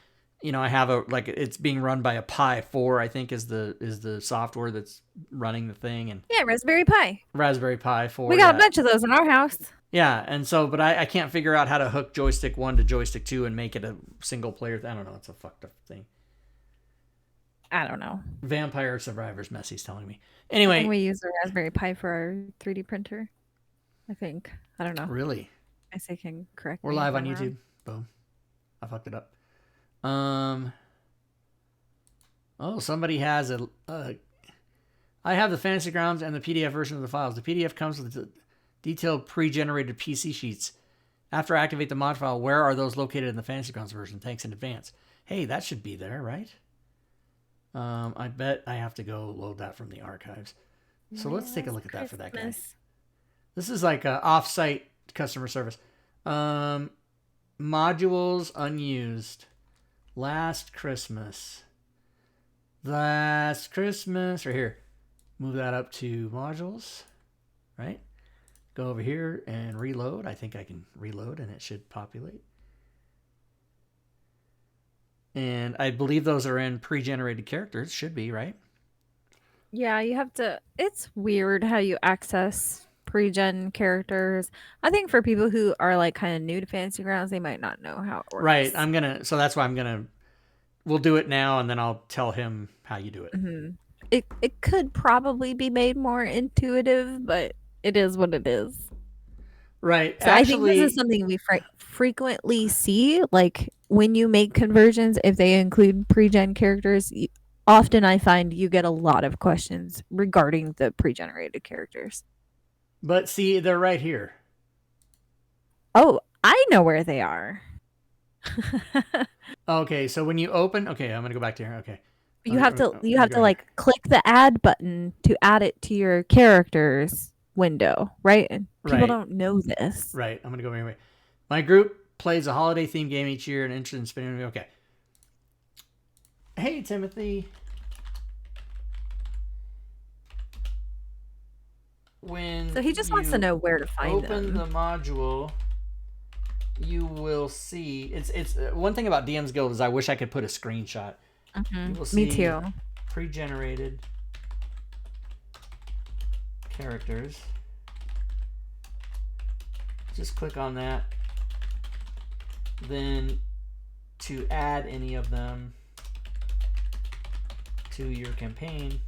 I have it's being run by a Pi 4, I think is the software that's running the thing, and Yeah, Raspberry Pi. Raspberry Pi 4. We got a bunch of those in our house. Yeah, and so, but I can't figure out how to hook joystick 1 to joystick 2 and make it a single player. I don't know. It's a fucked up thing. I don't know. Vampire Survivors Messy's telling me. Anyway. We use a Raspberry Pi for our 3D printer. I think. I don't know. Really? I say can correct We're me live if on I'm YouTube. Boom. I fucked it up. Oh, somebody has I have the Fantasy Grounds and the PDF version of the files. The PDF comes with the detailed pre-generated PC sheets. After I activate the mod file, where are those located in the Fantasy Grounds version? Thanks in advance. Hey, that should be there, right? I bet I have to go load that from the archives. So let's take a look at that for that guy. This is like a off-site customer service. Modules unused. Last Christmas. Right here. Move that up to modules, right? Go over here and reload. I think I can reload and it should populate. And I believe those are in pre-generated characters. Should be, right? Yeah, you have to. It's weird how you access pre-gen characters. I think for people who are like kind of new to Fantasy Grounds, they might not know how it works. Right. So that's why we'll do it now and then I'll tell him how you do it. Mm-hmm. It could probably be made more intuitive, but it is what it is. Right. So actually, I think this is something we frequently see. Like when you make conversions, if they include pre-gen characters, often I find you get a lot of questions regarding the pre-generated characters. But see, they're right here. Oh, I know where they are. Okay, so when you open, I'm gonna go back to here. Okay. You have to like click the add button to add it to your characters window, right? And people don't know this. Right. I'm gonna go anyway. My group plays a holiday themed game each year and interested in spinning. Okay. Hey, Timothy. So he just wants to know where to find them. Open the module. You will see. It's one thing about DM's Guild is I wish I could put a screenshot. Mm-hmm. Me too. Pre-generated characters. Just click on that. Then to add any of them to your campaign,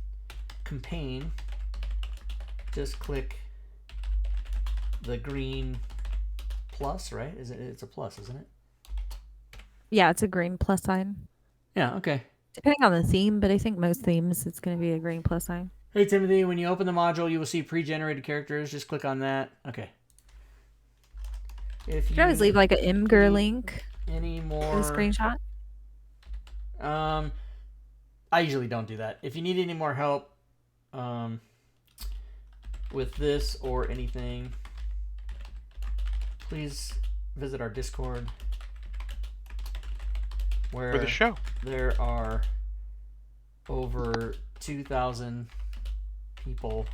just click the green plus, right? It's a plus, isn't it? Yeah, it's a green plus sign. Yeah, okay. Depending on the theme, but I think most themes it's going to be a green plus sign. Hey, Timothy, when you open the module, you will see pre-generated characters. Just click on that. Okay. If you always leave like an Imgur link. Any more for the screenshot? I usually don't do that. If you need any more help with this or anything, please visit our Discord. For the show. There are over 2,000 people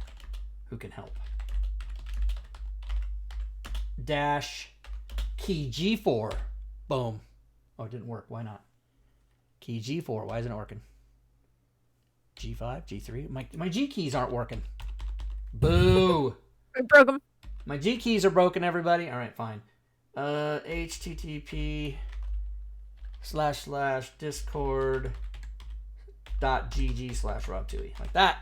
who can help. Dash key G4. Boom. Oh, it didn't work. Why not? Key G4. Why isn't it working? G5, G3. My G keys aren't working. Boo. I broke them. My G keys are broken, everybody. All right, fine. http://discord.gg/Rob2e. Like that.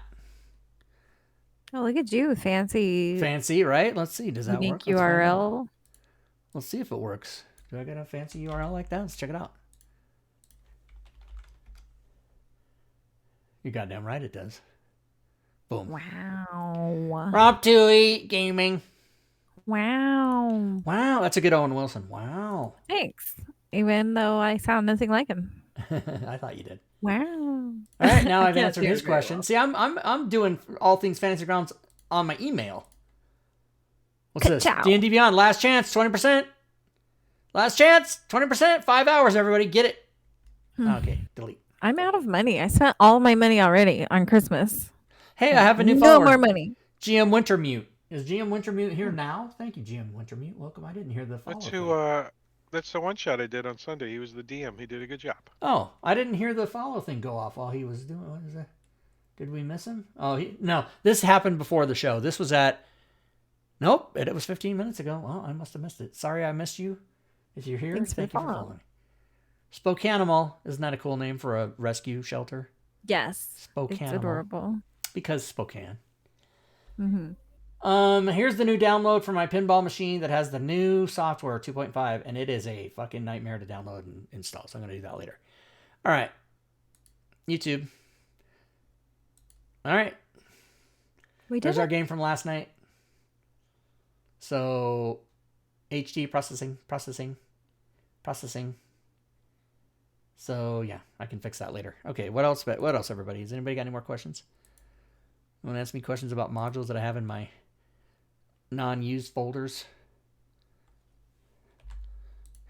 Oh, look at you. Fancy, right? Let's see. Does that work? URL. Let's see if it works. Do I get a fancy URL like that? Let's check it out. You're goddamn right it does. Boom. Wow. Rob2e Gaming. Wow. Wow, that's a good Owen Wilson. Wow. Thanks. Even though I sound nothing like him. I thought you did. Wow. All right, now I've answered his question. Well. See, I'm doing all things Fantasy Grounds on my email. What's this? D&D Beyond, last chance, 20%. Last chance, 20%. 5 hours, everybody, get it. Okay, delete. I'm out of money. I spent all my money already on Christmas. Hey, I have a new no follower. more money. GM Wintermute. Is GM Wintermute here now? Thank you, GM Wintermute. Welcome. I didn't hear the follow. That's the one shot I did on Sunday. He was the DM. He did a good job. Oh, I didn't hear the follow thing go off while he was doing. What is that? Did we miss him? Oh, no. This happened before the show. This was at. Nope, it was 15 minutes ago. Well, I must have missed it. Sorry, I missed you. If you're here, thank you for following. Spokanimal, isn't that a cool name for a rescue shelter? Yes. Spokanimal. It's adorable. Because Spokane. Mm-hmm. Here's the new download for my pinball machine that has the new software 2.5, and it is a fucking nightmare to download and install. So I'm gonna do that later. All right, YouTube. All right, there's our game from last night. So, HD processing. So yeah, I can fix that later. Okay, what else? What else, everybody? Has anybody got any more questions? Want to ask me questions about modules that I have in my non-used folders?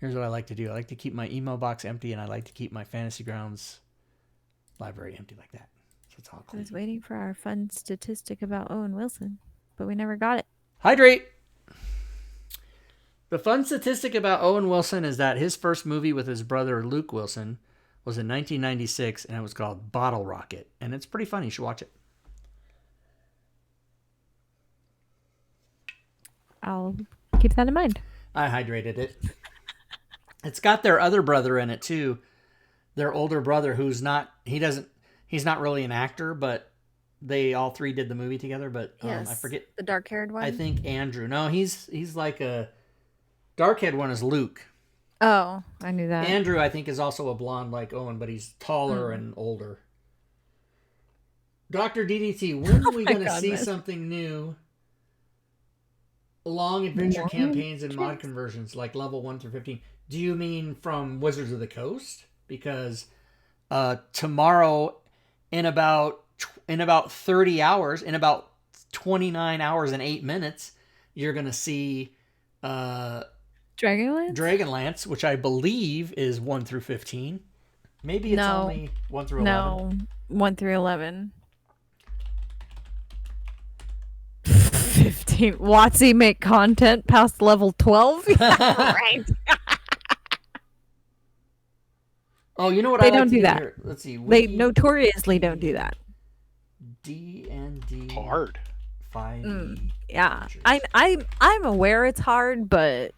Here's what I like to do. I like to keep my email box empty, and I like to keep my Fantasy Grounds library empty like that. So it's all I clean. was waiting for our fun statistic about Owen Wilson, but we never got it. Hydrate! The fun statistic about Owen Wilson is that his first movie with his brother Luke Wilson was in 1996, and it was called Bottle Rocket. And it's pretty funny. You should watch it. I'll keep that in mind. I hydrated it. It's got their other brother in it too. Their older brother he's not really an actor, but they all three did the movie together. But Yes, I forget. the dark-haired one. I think Andrew. No, he's like a dark-haired one is Luke. Oh, I knew that. Andrew, I think, is also a blonde like Owen, but he's taller and older. Dr. DDT, when are we going to see something new? Long adventure campaigns and mod conversions, like level 1 through 15. Do you mean from Wizards of the Coast? Because tomorrow, in about 30 hours, in about 29 hours and 8 minutes, you're going to see Dragonlance, which I believe is 1 through 15. Maybe it's only 1 through 11. No, 1 through 11. 15. WotC make content past level 12? Right. Oh, you know what? They I like don't to do that. Here? Let's see. They notoriously don't do that. D&D hard. 5e. Yeah, I'm aware it's hard, but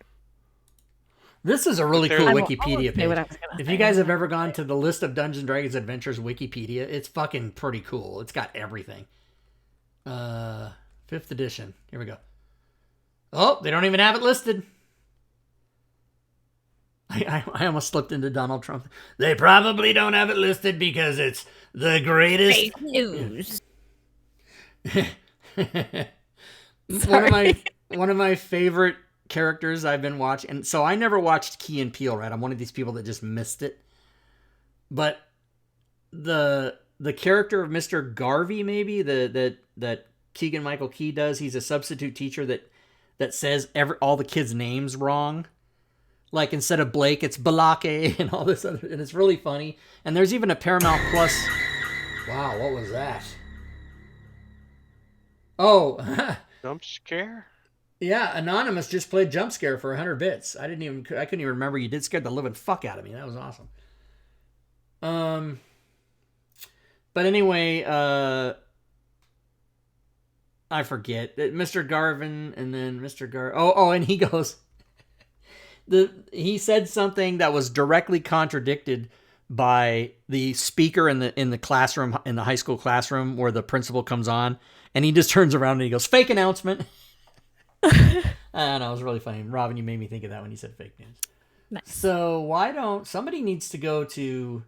this is a really cool Wikipedia page. If you guys have ever gone to the list of Dungeons & Dragons Adventures Wikipedia, it's fucking pretty cool. It's got everything. 5th edition. Here we go. Oh, they don't even have it listed. I almost slipped into Donald Trump. They probably don't have it listed because it's the greatest fake news. One of my favorite characters I've been watching, and so I never watched Key and Peele, right? I'm one of these people that just missed it. But the character of Mr. Garvey, maybe that Keegan Michael Key does, he's a substitute teacher that says all the kids' names wrong. Like instead of Blake, it's Balake and all this other, and it's really funny. And there's even a Paramount Plus. Wow, what was that? Oh, jump scare. Yeah, Anonymous just played Jump Scare for 100 bits. I couldn't even remember. You did scare the living fuck out of me. That was awesome. But anyway, I forget Mr. Garvin, and then Mr. and he goes. He said something that was directly contradicted by the speaker in the classroom, in the high school classroom, where the principal comes on, and he just turns around and he goes, "Fake announcement." I don't know, it was really funny. Robin, you made me think of that when you said fake news. Nice. So somebody needs to go to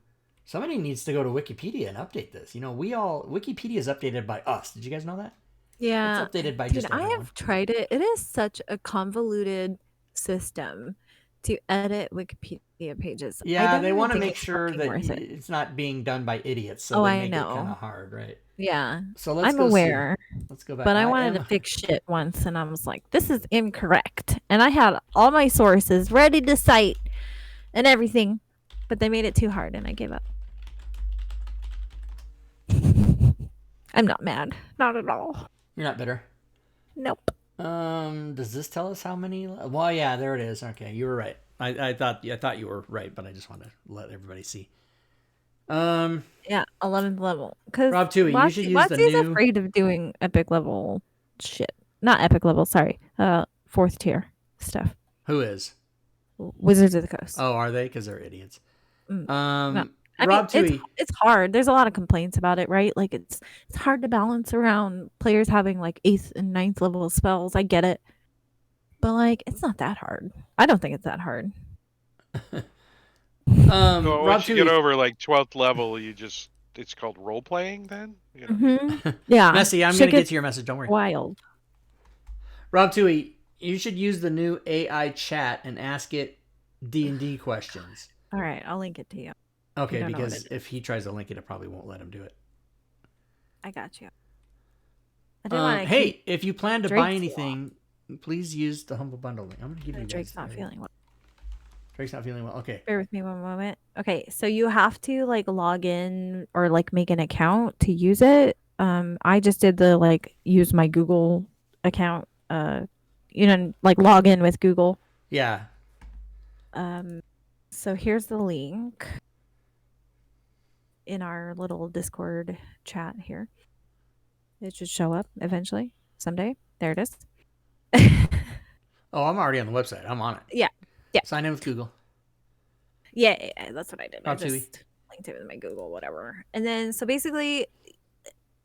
Wikipedia and update this. You know, Wikipedia is updated by us. Did you guys know that? Yeah. It's updated by Dude, just everyone. I have tried it. It is such a convoluted system to edit Wikipedia pages. Yeah, they want to make sure that it's not being done by idiots. So they make it kind of hard, right? Yeah. So let's I'm aware. Let's go back. But I wanted to fix shit once, and I was like, this is incorrect. And I had all my sources ready to cite and everything, but they made it too hard, and I gave up. I'm not mad. Not at all. You're not bitter. Nope. Does this tell us how many? Well, yeah, there it is. Okay, you were right. I thought you were right, but I just wanted to let everybody see. Yeah, 11th level. Because Rob Twohy, you should use the new. afraid of doing epic level shit. Not epic level. Sorry. 4th tier stuff. Who is? Wizards of the Coast. Oh, are they? Because they're idiots. No. Rob Twohy. It's hard. There's a lot of complaints about it, right? Like it's hard to balance around players having like 8th and 9th level spells. I get it. But like it's not that hard. I don't think it's that hard. So Rob once you Twohy. get over like 12th level, it's called role playing then? You know? Yeah. Messy, I'm going to get to your message. Don't worry. Wild. Rob Twohy, you should use the new AI chat and ask it D&D questions. All right, I'll link it to you. Okay, because if he tries to link it, it probably won't let him do it. I got you. I didn't want to hey, if you plan to Drake's buy anything, please use the Humble Bundle link. I'm going to give you Drake's guys. not feeling well. Drake's not feeling well. Okay. Bear with me one moment. Okay, so you have to like log in or like make an account to use it. I just did the like use my Google account. Like log in with Google. Yeah. So here's the link in our little Discord chat here. It should show up eventually someday. There it is. Oh, I'm already on the website. I'm on it. Yeah. Sign in with Google. Yeah, that's what I did. I Rob Twohy. just linked it with my Google, whatever. And then, so basically,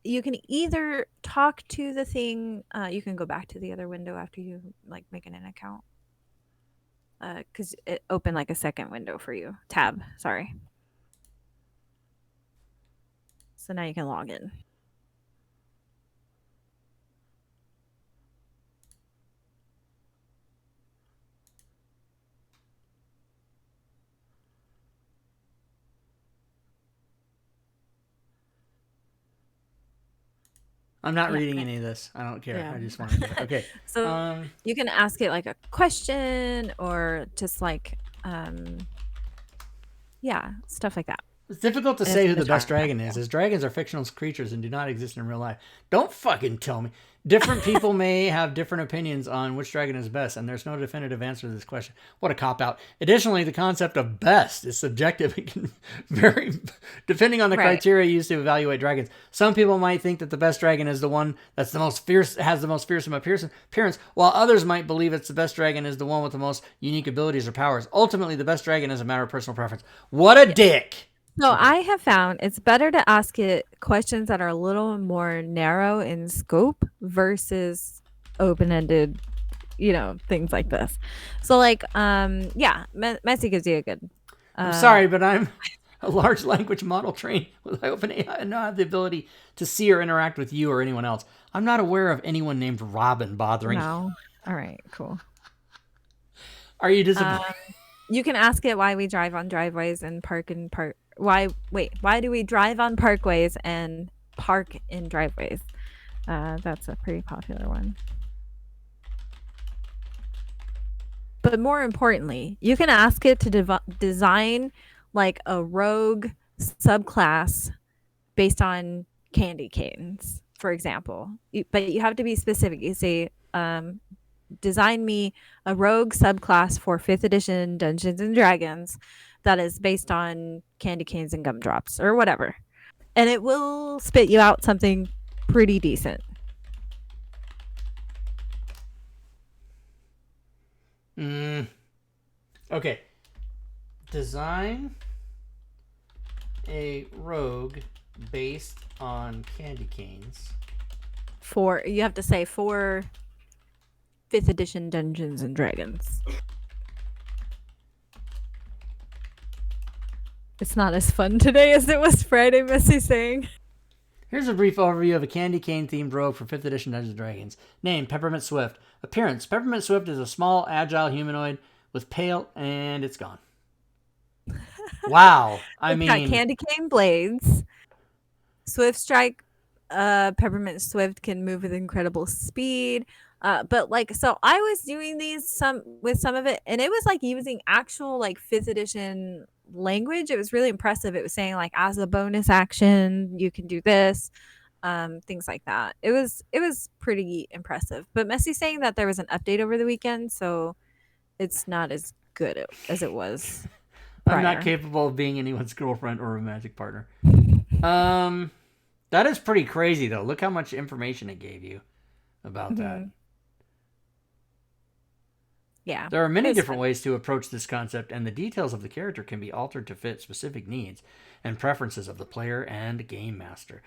you can either talk to the thing. You can go back to the other window after you like making an account. Because it opened like a second window for you. Tab, sorry. So now you can log in. I'm not reading any of this. I don't care. Yeah. I just want to do it. Okay. So you can ask it like a question or just like, stuff like that. It's difficult to say who the best dragon is, as dragons are fictional creatures and do not exist in real life. Don't fucking tell me. Different people may have different opinions on which dragon is best, and there's no definitive answer to this question. What a cop-out. Additionally, the concept of best is subjective and can vary depending on the criteria used to evaluate dragons. Some people might think that the best dragon is the one that's the most fierce, has the most fearsome appearance, while others might believe it's the best dragon is the one with the most unique abilities or powers. Ultimately, the best dragon is a matter of personal preference. What a dick! So I have found it's better to ask it questions that are a little more narrow in scope versus open-ended, things like this. So like, Messi gives you a good. I'm sorry, but I'm a large language model trained with OpenAI and not have the ability to see or interact with you or anyone else. I'm not aware of anyone named Robin bothering. No. All right, cool. Are you disappointed? You can ask it why we drive on driveways and park in park. Why do we drive on parkways and park in driveways? That's a pretty popular one. But more importantly, you can ask it to design like a rogue subclass based on candy canes, for example. But you have to be specific. You say, design me a rogue subclass for 5th edition Dungeons and Dragons that is based on candy canes and gumdrops or whatever. And it will spit you out something pretty decent. Okay. Design a rogue based on candy canes. You have to say for 5th edition Dungeons and Dragons. It's not as fun today as it was Friday, Missy saying. Here's a brief overview of a candy cane themed rogue for 5th edition Dungeons & Dragons. Name, Peppermint Swift. Appearance, Peppermint Swift is a small, agile humanoid with pale, and it's gone. Wow. It's got candy cane blades. Swift Strike, Peppermint Swift can move with incredible speed. But like, so I was doing with some of it, and it was like using actual like 5th edition language. It was really impressive. It was saying like, as a bonus action, you can do this. things like that. It was pretty impressive. But Messy's saying that there was an update over the weekend, so it's not as good as it was prior. I'm not capable of being anyone's girlfriend or romantic partner. That is pretty crazy, though. Look how much information it gave you about that. Yeah. There are many different ways to approach this concept, and the details of the character can be altered to fit specific needs and preferences of the player and game master.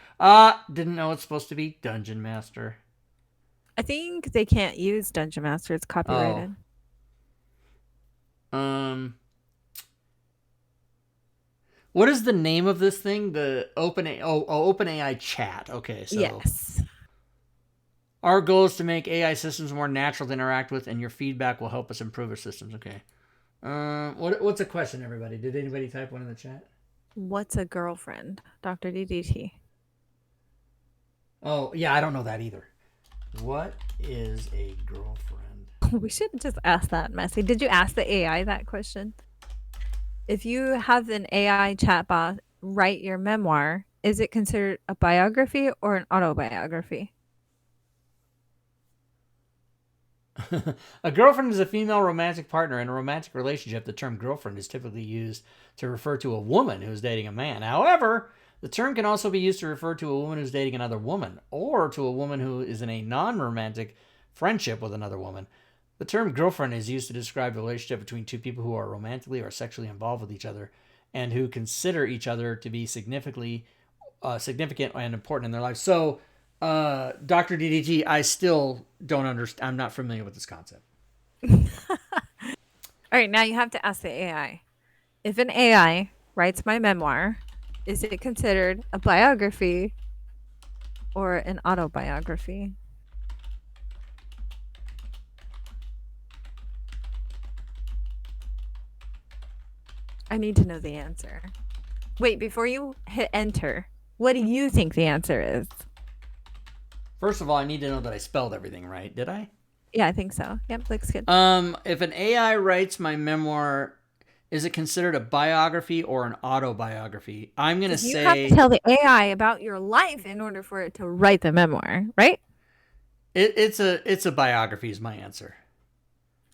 Didn't know it's supposed to be Dungeon Master. I think they can't use Dungeon Master. It's copyrighted. What is the name of this thing? The OpenAI chat. Okay, so yes. Our goal is to make AI systems more natural to interact with, and your feedback will help us improve our systems. Okay. What's a question, everybody? Did anybody type one in the chat? What's a girlfriend, Dr. DDT? Oh, yeah, I don't know that either. What is a girlfriend? We should just ask that, Messy. Did you ask the AI that question? If you have an AI chatbot write your memoir, is it considered a biography or an autobiography? A girlfriend is a female romantic partner in a romantic relationship. The term girlfriend is typically used to refer to a woman who is dating a man. However, the term can also be used to refer to a woman who's dating another woman, or to a woman who is in a non-romantic friendship with another woman. The term girlfriend is used to describe a relationship between two people who are romantically or sexually involved with each other and who consider each other to be significant and important in their lives. So, Dr. DDG, I still don't understand. I'm not familiar with this concept. All right, now you have to ask the AI. If an AI writes my memoir, is it considered a biography or an autobiography? I need to know the answer. Wait, before you hit enter, what do you think the answer is? First of all, I need to know that I spelled everything right. Did I? Yeah, I think so. Yep, looks good. If an AI writes my memoir, is it considered a biography or an autobiography? I'm going to say... You have to tell the AI about your life in order for it to write the memoir, right? It's a biography is my answer.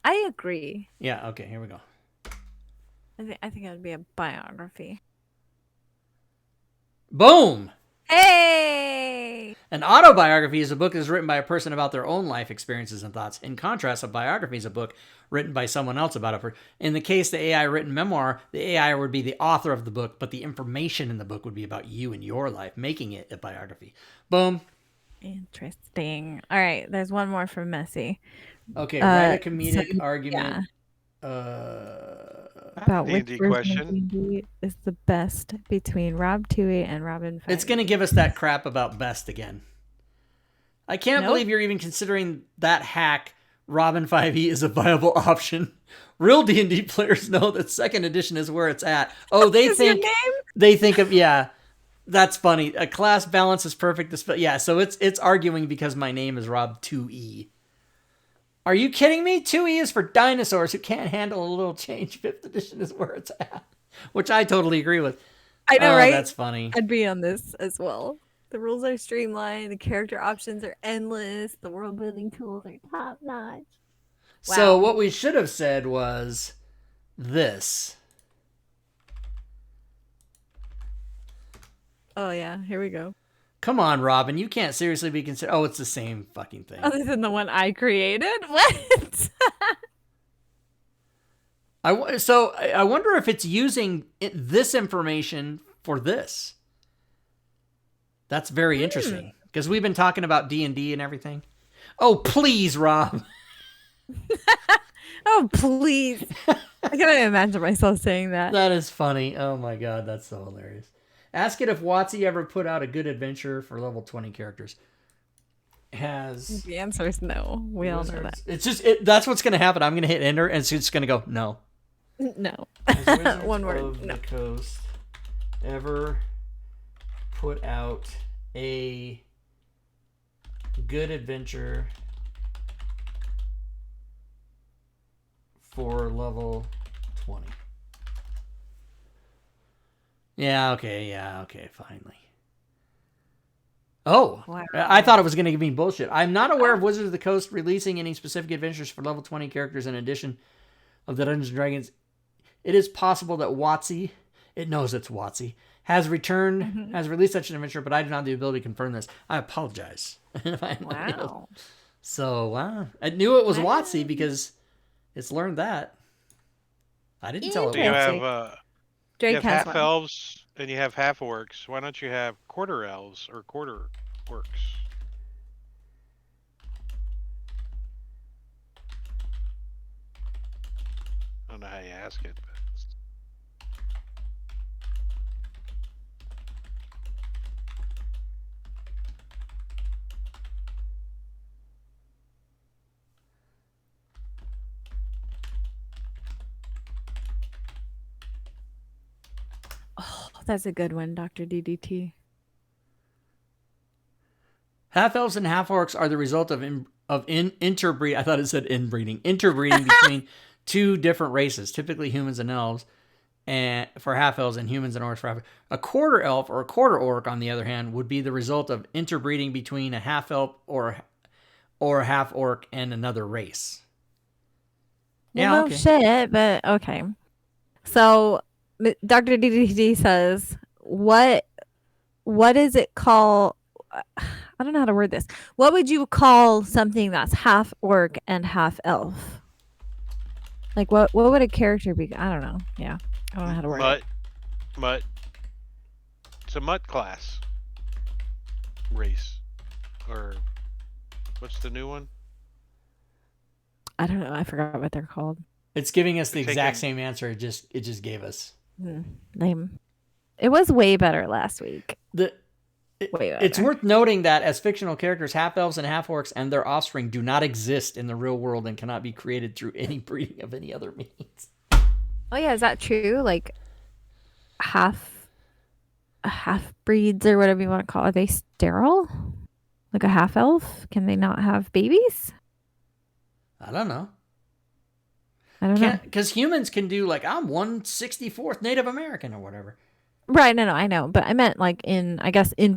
I agree. Yeah, okay, here we go. I think it would be a biography. Boom! Hey! An autobiography is a book that is written by a person about their own life experiences and thoughts. In contrast, a biography is a book written by someone else about a person. In the case of the AI written memoir, the AI would be the author of the book, but the information in the book would be about you and your life, making it a biography. Boom. Interesting. All right, there's one more from Messy. Okay, write a comedic argument. About which D&D version of D&D is the best between Rob Twohy and Robin 5e. It's going to give us that crap about best again. I can't believe you're even considering that hack. Robin 5e is a viable option. Real D&D players know that second edition is where it's at. Oh, they think of that's funny. A class balance is perfect. Yeah, so it's arguing because my name is Rob 2e. Are you kidding me? 2E is for dinosaurs who can't handle a little change. 5th edition is where it's at. Which I totally agree with. I know, right? That's funny. I'd be on this as well. The rules are streamlined. The character options are endless. The world building tools are top notch. Wow. So what we should have said was this. Oh, yeah. Here we go. Come on, Robin. You can't seriously be considered... Oh, it's the same fucking thing. Other than the one I created? What? I wonder if it's using this information for this. That's very interesting. Because we've been talking about D&D and everything. Oh, please, Rob. Oh, please. I can't imagine myself saying that. That is funny. Oh, my God. That's so hilarious. Ask it if WotC ever put out a good adventure for level 20 characters. The answer is no. We all know that. It's just that's what's going to happen. I'm going to hit enter, and it's just going to go no. No. One word. No. The Coast ever put out a good adventure for level 20? Yeah, okay, finally. Oh, Wow. I thought it was going to give me bullshit. I'm not aware of Wizards of the Coast releasing any specific adventures for level 20 characters in addition of the Dungeons & Dragons. It is possible that WotC, it knows it's WotC, has released such an adventure, but I do not have the ability to confirm this. I apologize. Wow. So, wow. I knew it was WotC because it's learned that. I didn't tell it. So you Interesting. have Drake has half one. elves and you have half orcs. Why don't you have quarter elves or quarter orcs? I don't know how you ask it. Oh, that's a good one, Dr. DDT. Half elves and half orcs are the result of interbreeding. I thought it said inbreeding. Interbreeding between two different races, typically humans and elves, and for half elves and humans and orcs for half. A quarter elf or a quarter orc, on the other hand, would be the result of interbreeding between a half elf or a half orc and another race. Well, Yeah, no okay. shit, but okay. So Dr. DDT says, what is it called? I don't know how to word this. What would you call something that's half orc and half elf? Like what would a character be? I don't know. Yeah. I don't know how to word it. Mutt. It's a mutt class. Race. Or what's the new one? I don't know. I forgot what they're called. It's giving us the We're exact taking- same answer. It just gave us. Lame. It was way better last week. Way better. It's worth noting that as fictional characters, half elves and half orcs and their offspring do not exist in the real world and cannot be created through any breeding of any other means. Oh yeah, is that true? Like half breeds or whatever you want to call it, are they sterile? Like a half elf? Can they not have babies? I don't know. I don't know. Because humans can do like, I'm 1/64th Native American or whatever. Right, no, I know. But I meant like in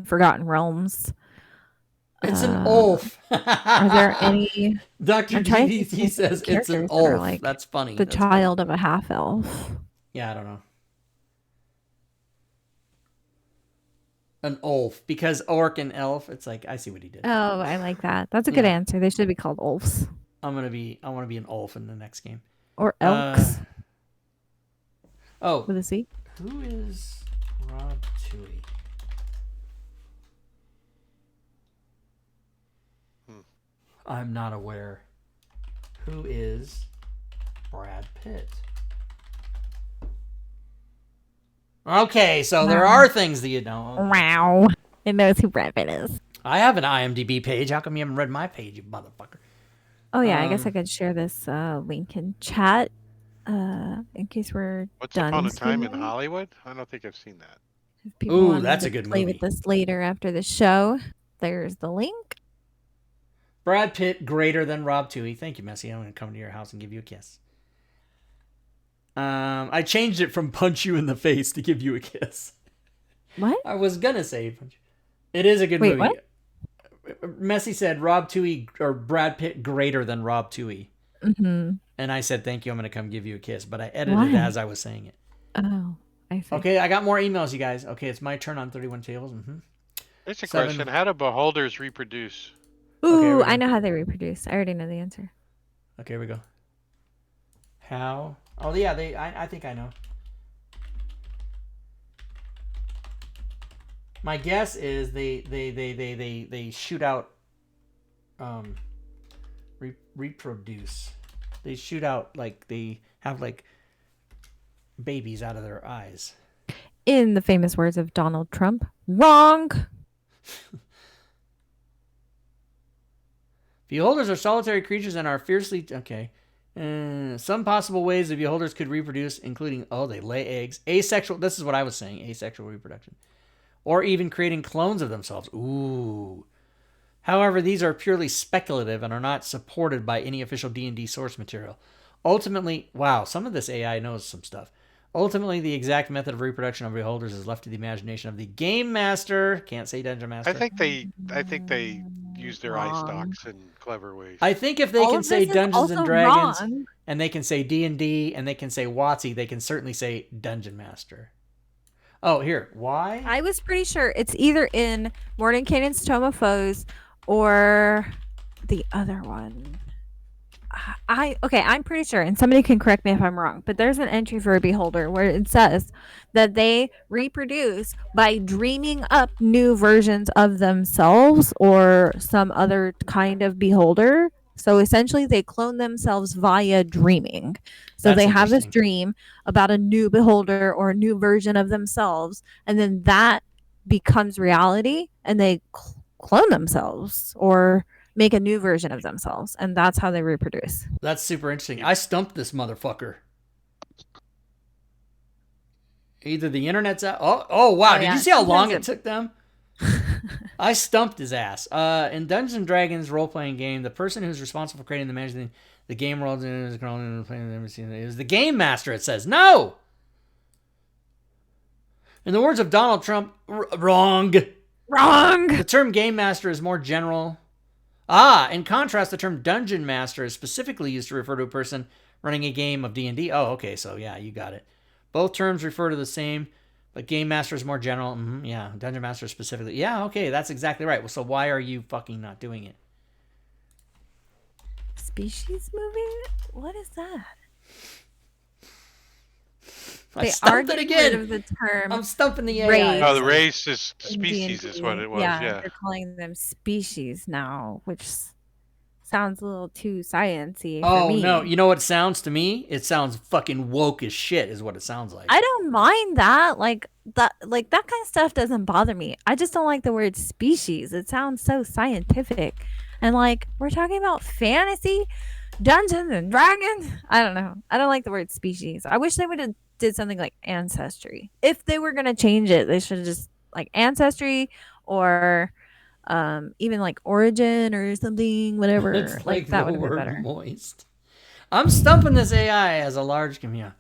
Forgotten Realms. It's an Ulf. Are there any Dr. I'm trying to DDT think of says it's an characters that are Ulf. like That's funny. the That's child funny. of a half elf? Yeah, I don't know. An Ulf. Because orc and elf, it's like, I see what he did. Oh, I like that. That's a good answer. They should be called Ulfs. I want to be an Ulf in the next game. Or Elks Oh, with a C. who is Rob Twohy? I'm not aware. Who is Brad Pitt? Okay, so there are things that you know. Wow. It knows who Brad Pitt is. I have an IMDb page. How come you haven't read my page, you motherfucker? Oh yeah, I guess I could share this link in chat in case we're What's done. Upon a Time in streaming. Hollywood? I don't think I've seen that. If people Ooh, wanted that's to a good play movie. with this later after the show. There's the link. Brad Pitt greater than Rob Twohy. Thank you, Messi. I'm going to come to your house and give you a kiss. I changed it from punch you in the face to give you a kiss. What? I was going to say punch. It is a good Wait, movie. what? Messi said Rob Twohy or Brad Pitt greater than Rob Twohy. Mm-hmm. And I said, thank you, I'm going to come give you a kiss. But I edited Why? it as I was saying it. Oh, I see. Okay, I got more emails, you guys. Okay, it's my turn on 31 Tables. Mm-hmm. There's a 7. question. How do beholders reproduce? Okay, here Ooh, we I go. know how they reproduce. I already know the answer. Okay, here we go. How? Oh, yeah, I think I know. My guess is they shoot out reproduce. They shoot out like they have like babies out of their eyes. In the famous words of Donald Trump, wrong. Beholders are solitary creatures and are fiercely okay. Some possible ways the beholders could reproduce, including they lay eggs, asexual. This is what I was saying, asexual reproduction, or even creating clones of themselves. Ooh. However, these are purely speculative and are not supported by any official D&D source material. Ultimately, wow, some of this AI knows some stuff. Ultimately, the exact method of reproduction of beholders is left to the imagination of the game master. Can't say dungeon master. I think they use their eye Wrong. stalks in clever ways. I think if they All can of say this is Dungeons and also Dragons, wrong. and they can say D&D, and they can say WotC, they can certainly say dungeon master. Oh, here. Why? I was pretty sure it's either in Mordenkainen's Tome of Foes or the other one. I'm pretty sure, and somebody can correct me if I'm wrong, but there's an entry for a beholder where it says that they reproduce by dreaming up new versions of themselves or some other kind of beholder. So essentially, they clone themselves via dreaming. So That's they have this interesting. dream about a new beholder or a new version of themselves, and then that becomes reality, and they clone themselves or make a new version of themselves, and that's how they reproduce. That's super interesting. I stumped this motherfucker. Either the internet's out. Oh wow! Did yeah, you see how long sometimes it took them? I stumped his ass. In Dungeons and Dragons role-playing game, the person who's responsible for creating the managing the game world is the game master. It says no. In the words of Donald Trump, wrong. The term game master is more general. In contrast, the term dungeon master is specifically used to refer to a person running a game of D&D. Oh, okay, so yeah, you got it. Both terms refer to the same, but game master is more general. Yeah, dungeon master specifically. Yeah, okay, that's exactly right. Well, so why are you fucking not doing it? Species movie? What is that? I They stumped are it getting again. rid of the term I'm stumping the AI. race. Oh, the race is in species D&D. is what it was. Yeah, Yeah. they're calling them species now, which sounds a little too sciencey for Oh me. no, you know what it sounds to me? It sounds fucking woke as shit is what it sounds like. I don't mind that. That kind of stuff doesn't bother me. I just don't like the word species. It sounds so scientific. And we're talking about fantasy, Dungeons and Dragons. I don't know. I don't like the word species. I wish they would have did something like ancestry. If they were gonna change it, they should have just ancestry or even origin or something, whatever. It's like that the would have been word better. moist. I'm stumping this AI as a large community.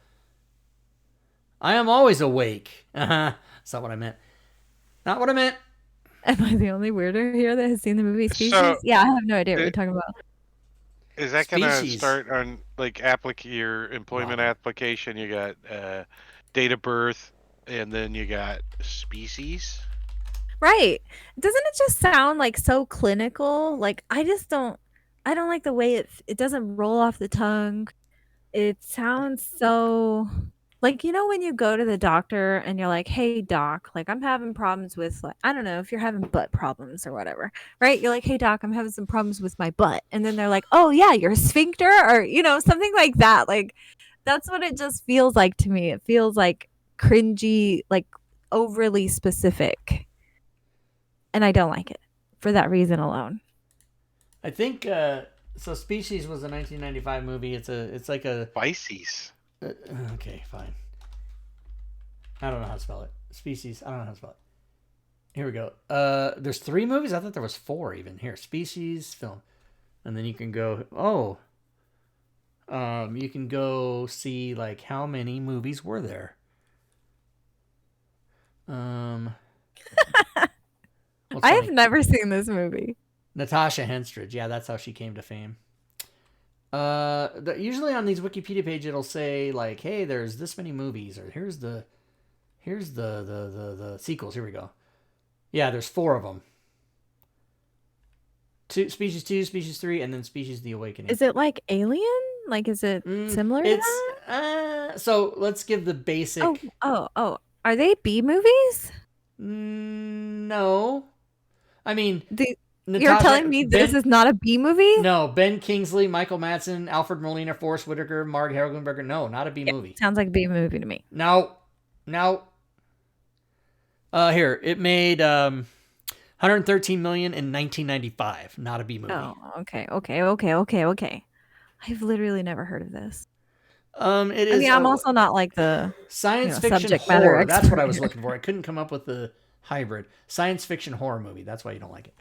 I am always awake. That's not what I meant. Not what I meant. Am I the only weirdo here that has seen the movie Species? So, Yeah, I have no idea what you're talking about. Is that going to Species. start on your employment Wow. application? You got date of birth, and then you got species. Right. Doesn't it just sound so clinical? I don't like the way it doesn't roll off the tongue. It sounds so when you go to the doctor and you're like, "Hey doc, I'm having problems with I don't know, if you're having butt problems or whatever." Right? You're like, "Hey doc, I'm having some problems with my butt." And then they're like, "Oh yeah, your sphincter," or something like that. That's what it just feels like to me. It feels cringy, overly specific. And I don't like it for that reason alone. I think so. Species was a 1995 movie. It's like a Pisces. Okay, fine. I don't know how to spell it. Species. I don't know how to spell it. Here we go. There's 3 movies. I thought there was 4 even. Here, Species film, and then you can go. You can go see how many movies were there. I have never seen this movie. Natasha Henstridge. Yeah, that's how she came to fame. Usually on these Wikipedia page, it'll say "Hey, there's this many movies," or "Here's the sequels." Here we go. Yeah, there's 4 of them. Species 2, Species 3, and then Species: The Awakening. Is it like Alien? Is it similar to that? So let's give the basic. Oh. Are they B movies? No. I mean, you're telling me this is not a B movie? No, Ben Kingsley, Michael Madsen, Alfred Molina, Forrest Whitaker, Marg Hergenberger. No, not a B movie. Sounds like a B movie to me. No. Here, it made 113 million in 1995. Not a B movie. Oh, okay. I've literally never heard of this. It is. I'm also not the science fiction subject horror. matter That's what I was expert. looking for. I couldn't come up with the hybrid science fiction horror movie. That's why you don't like it.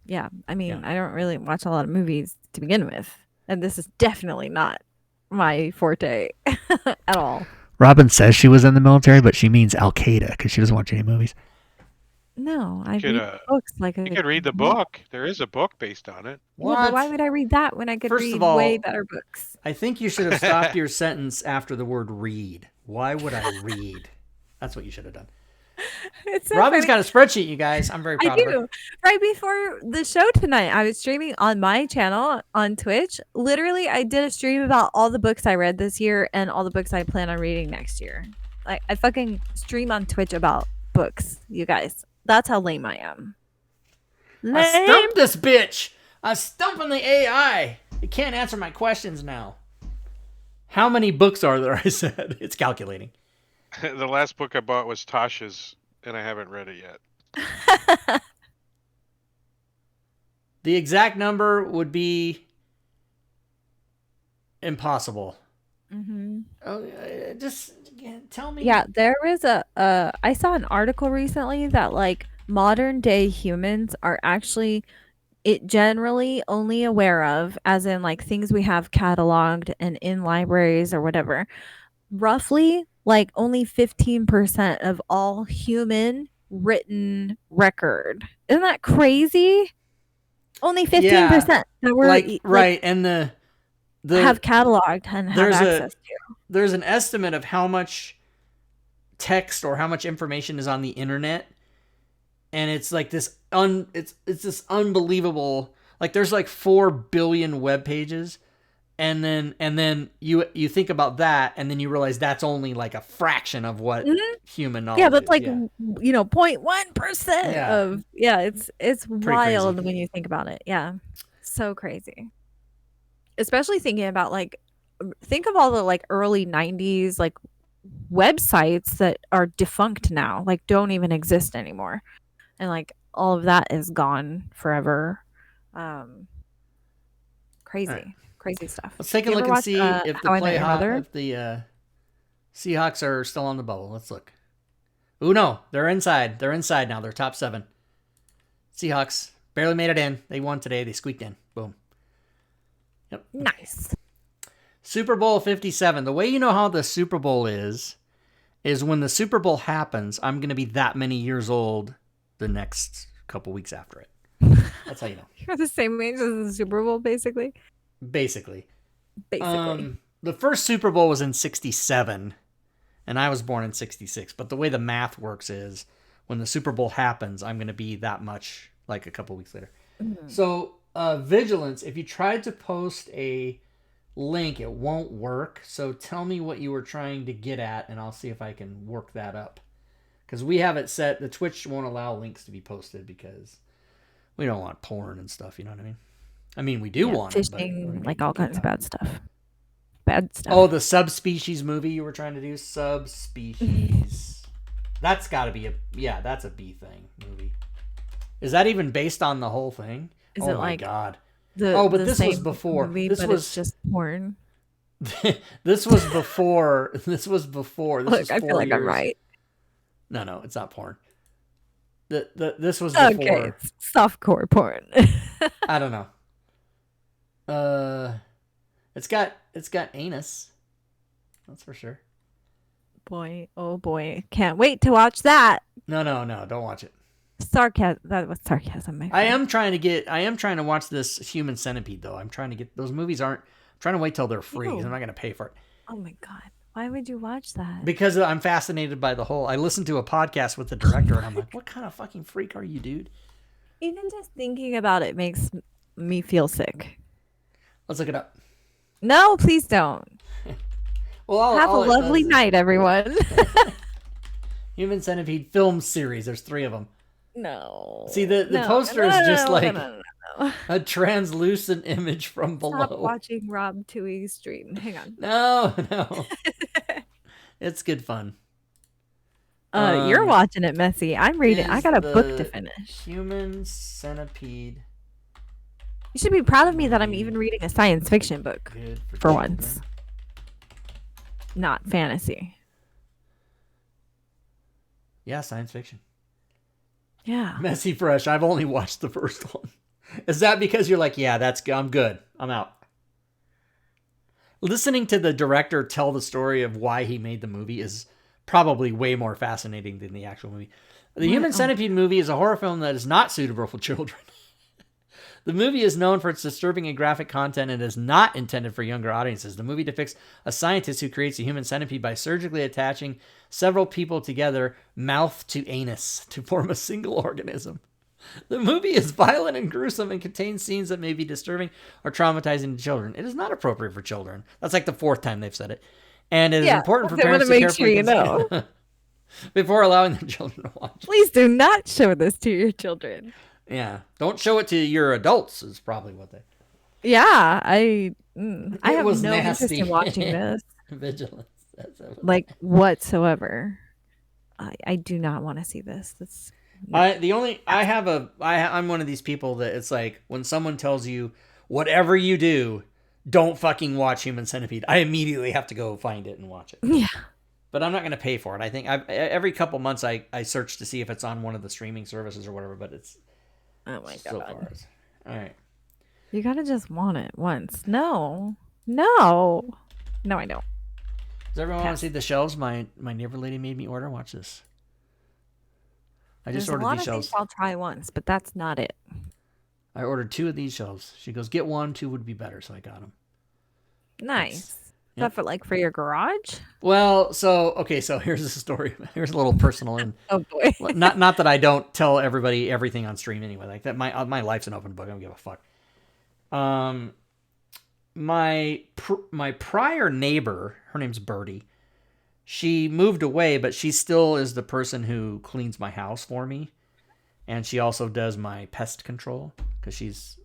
Yeah, I don't really watch a lot of movies to begin with, and this is definitely not my forte at all. Robin says she was in the military, but she means Al Qaeda because she doesn't watch any movies. No, I could, read books like You could read the book. There is a book based on it. Well, but why would I read that when I could First read of all, way better books? I think you should have stopped your sentence after the word read. Why would I read? That's what you should have done. It's so Robin's funny. got a spreadsheet, you guys. I'm very proud of her. Right before the show tonight, I was streaming on my channel on Twitch. Literally, I did a stream about all the books I read this year and all the books I plan on reading next year. Like, I fucking stream on Twitch about books, you guys. That's how lame I am. I stumped this bitch. I'm stumping the AI. It can't answer my questions now. How many books are there? I said. It's calculating. The last book I bought was Tasha's, and I haven't read it yet. The exact number would be impossible. Mm-hmm. Just tell me. Yeah, there was I saw an article recently that like modern day humans are actually generally only aware of, as in like things we have cataloged and in libraries or whatever. Roughly, like only 15% of all human written record. Isn't that crazy? Only 15% that we're right, and the have cataloged and have access to. There's an estimate of how much text or how much information is on the internet, and it's like this it's this unbelievable, like there's like 4 billion web pages, and then you think about that, and then you realize that's only like a fraction of what human knowledge yeah, that's is. like 0.1% of it's wild crazy when you think about it. Yeah, so crazy. Especially thinking about like, think of all the like early 90s like websites that are defunct now, like don't even exist anymore, and like all of that is gone forever. Crazy stuff. Let's take a look and see if the Seahawks are still on the bubble. Let's look. Ooh, no, they're inside. They're inside now. They're top 7. Seahawks barely made it in. They won today. They squeaked in. Boom. Yep. Nice. Super Bowl 57. The way you know how the Super Bowl is when the Super Bowl happens, I'm going to be that many years old the next couple weeks after it. That's how you know. You're the same age as the Super Bowl, basically. Basically. The first Super Bowl was in 67, and I was born in 66. But the way the math works is when the Super Bowl happens, I'm going to be that much like a couple weeks later. Mm-hmm. So, Vigilance, if you tried to post a link, it won't work. So tell me what you were trying to get at, and I'll see if I can work that up. Because we have it set, the Twitch won't allow links to be posted because we don't want porn and stuff, you know what I mean? I mean, we do want fishing, it, but like all kinds of bad stuff. Bad stuff. Oh, the subspecies movie you were trying to do? Subspecies. That's got to be that's a B thing movie. Is that even based on the whole thing? Is it like God. But this was before. Movie, this was it's just porn. This was before. This was before. This was 4 I feel like years. I'm right. No, it's not porn. This was before. Okay, it's softcore porn. I don't know. It's got anus. That's for sure. Boy, oh boy, can't wait to watch that. No, don't watch it. Sarcasm. That was sarcasm. My friend. I am trying to watch this Human Centipede though. I'm trying to get those movies. I'm trying to wait till they're free because I'm not going to pay for it. Oh my god, why would you watch that? Because I'm fascinated by the whole. I listened to a podcast with the director and I'm like, what kind of fucking freak are you, dude? Even just thinking about it makes me feel sick. Let's look it up. No, please don't. Well, have a lovely night, everyone. Human Centipede film series. There's 3 of them. No. See, the poster is just like a translucent image from below. Stop watching Rob Twohy stream. Hang on. No. It's good fun. You're watching it, Messy. I'm reading. I got a book to finish. Human Centipede. You should be proud of me that I'm even reading a science fiction book for once. Not fantasy. Yeah, science fiction. Yeah. Messy Fresh. I've only watched the first one. Is that because you're like, yeah, that's good. I'm good. I'm out. listening to the director tell the story of why he made the movie is probably way more fascinating than the actual movie. The Human Centipede movie is a horror film that is not suitable for children. The movie is known for its disturbing and graphic content and is not intended for younger audiences. The movie depicts a scientist who creates a human centipede by surgically attaching several people together, mouth to anus, to form a single organism. The movie is violent and gruesome and contains scenes that may be disturbing or traumatizing to children. It is not appropriate for children. That's like the 4th time they've said it. And it is important for parents to make carefully sure you know. before allowing their children to watch. Please do not show this to your children. Yeah. Don't show it to your adults is probably what they... Yeah, I have no nasty. interest in watching this. Vigilance. Like, whatsoever. I do not want to see this. That's... I'm one of these people that it's like when someone tells you whatever you do, don't fucking watch Human Centipede. I immediately have to go find it and watch it. Yeah. But I'm not going to pay for it. I think every couple months I search to see if it's on one of the streaming services or whatever, but it's oh my so god. far. All right. You got to just want it once. No, I don't. Does everyone want to see the shelves my neighbor lady made me order? Watch this. I just ordered these shelves. I'll try once, but that's not it. I ordered 2 of these shelves. She goes, get 1, 2 would be better, so I got them. Nice. Stuff for your garage? Well, so here's the story. Here's a little personal and oh boy. not that I don't tell everybody everything on stream anyway. Like that, my life's an open book. I don't give a fuck. My prior neighbor, her name's Birdie. She moved away, but she still is the person who cleans my house for me, and she also does my pest control because she's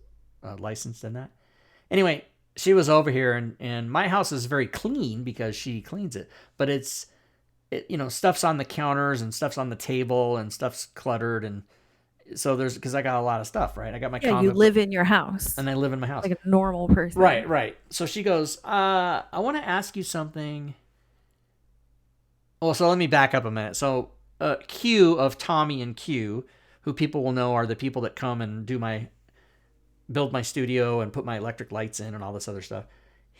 licensed in that. Anyway. She was over here, and my house is very clean because she cleans it. But stuff's on the counters and stuff's on the table and stuff's cluttered, and so because I got a lot of stuff, right? I got my you live in your house, and I live in my house like a normal person, right. So she goes, I want to ask you something. Well, so let me back up a minute. So Q of Tommy and Q, who people will know are the people that come and build my studio and put my electric lights in and all this other stuff.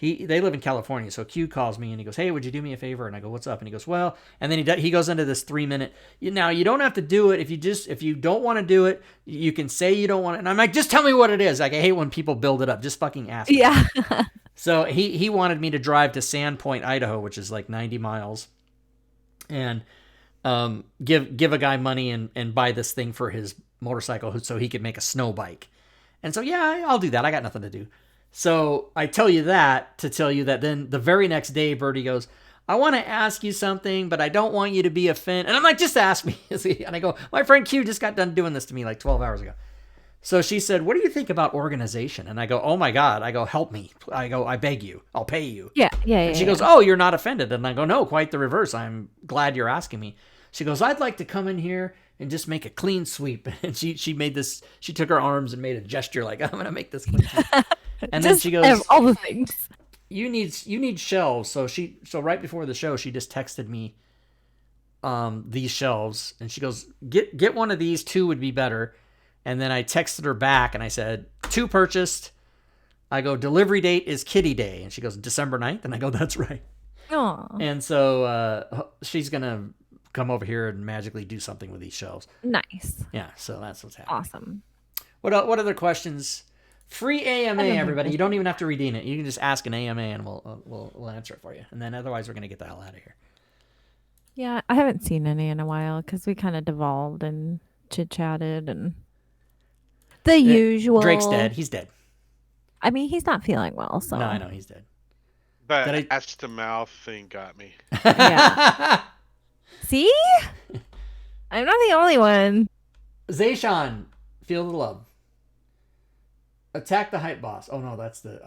They live in California, so Q calls me and he goes, "Hey, would you do me a favor?" And I go, "What's up?" And he goes, "Well," and then he goes into this 3-minute. Now you don't have to do it if you don't want to do it. You can say you don't want it, and I'm like, just tell me what it is. Like I hate when people build it up. Just fucking ask me. Yeah. So he wanted me to drive to Sandpoint, Idaho, which is like 90 miles, and give a guy money and buy this thing for his motorcycle so he could make a snow bike. And so, yeah, I'll do that. I got nothing to do. So I tell you that to tell you that then the very next day, Birdie goes, "I want to ask you something, but I don't want you to be offended." And I'm like, "Just ask me." And I go, "My friend Q just got done doing this to me like 12 hours ago." So she said, "What do you think about organization?" And I go, "Oh my God." I go, "Help me." I go, "I beg you. I'll pay you." Yeah. And she goes, "Oh, you're not offended." And I go, "No, quite the reverse. I'm glad you're asking me." She goes, "I'd like to come in here and just make a clean sweep." And she took her arms and made a gesture like, "I'm going to make this clean sweep." And then she goes, all the things. You need shelves. So right before the show, she just texted me these shelves, and she goes, get one of these, 2 would be better. And then I texted her back and I said, 2 purchased. I go, delivery date is Kitty Day. And she goes, December 9th. And I go, that's right. Aww. And so she's going to come over here and magically do something with these shelves. Nice. Yeah, so that's what's happening. Awesome. What other questions? Free AMA, everybody. You don't even have to redeem it. You can just ask an AMA and we'll answer it for you. And then otherwise we're going to get the hell out of here. Yeah, I haven't seen any in a while because we kind of devolved and chit-chatted and the usual. Drake's dead. He's dead. I mean, he's not feeling well, so. No, I know he's dead. That ass to mouth thing got me. Yeah. See? I'm not the only one. Zayshawn, Feel the Love. Attack the Hype Boss. Oh, no, that's the...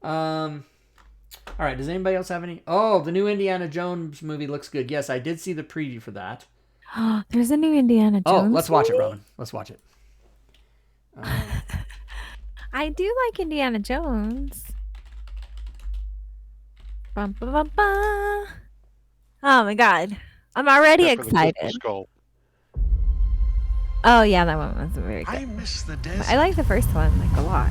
all right, does anybody else have any? Oh, the new Indiana Jones movie looks good. Yes, I did see the preview for that. There's a new Indiana Jones Oh, let's watch movie? it, Rowan. Let's watch it. I do like Indiana Jones. Bum, ba, ba, ba. Oh my god. I'm already excited. Oh yeah, that one was very good. I miss the desert. I like the first one like a lot.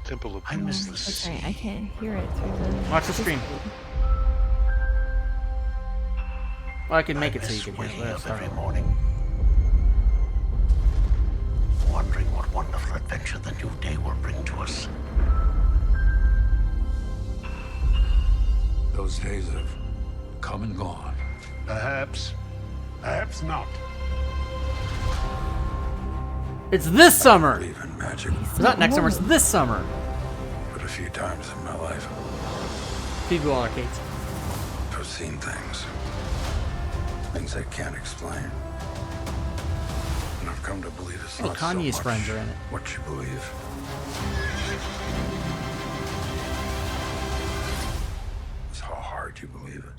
Temple of I miss Doom. the That's sea. right. I can't hear it through the. Watch the stream. Well, I can make it so you miss can hear waking it. up That's every all. morning, wondering what wonderful adventure the new day will bring to us. Those days have come and gone. Perhaps not. It's this I summer. believe in magic, It's not next summer. It's this summer. but a few times in my life, People arcades. I've seen things I can't explain. And I've come to believe it's Oh, not Kanye's so much friends are in it. what you believe. It's how hard you believe it.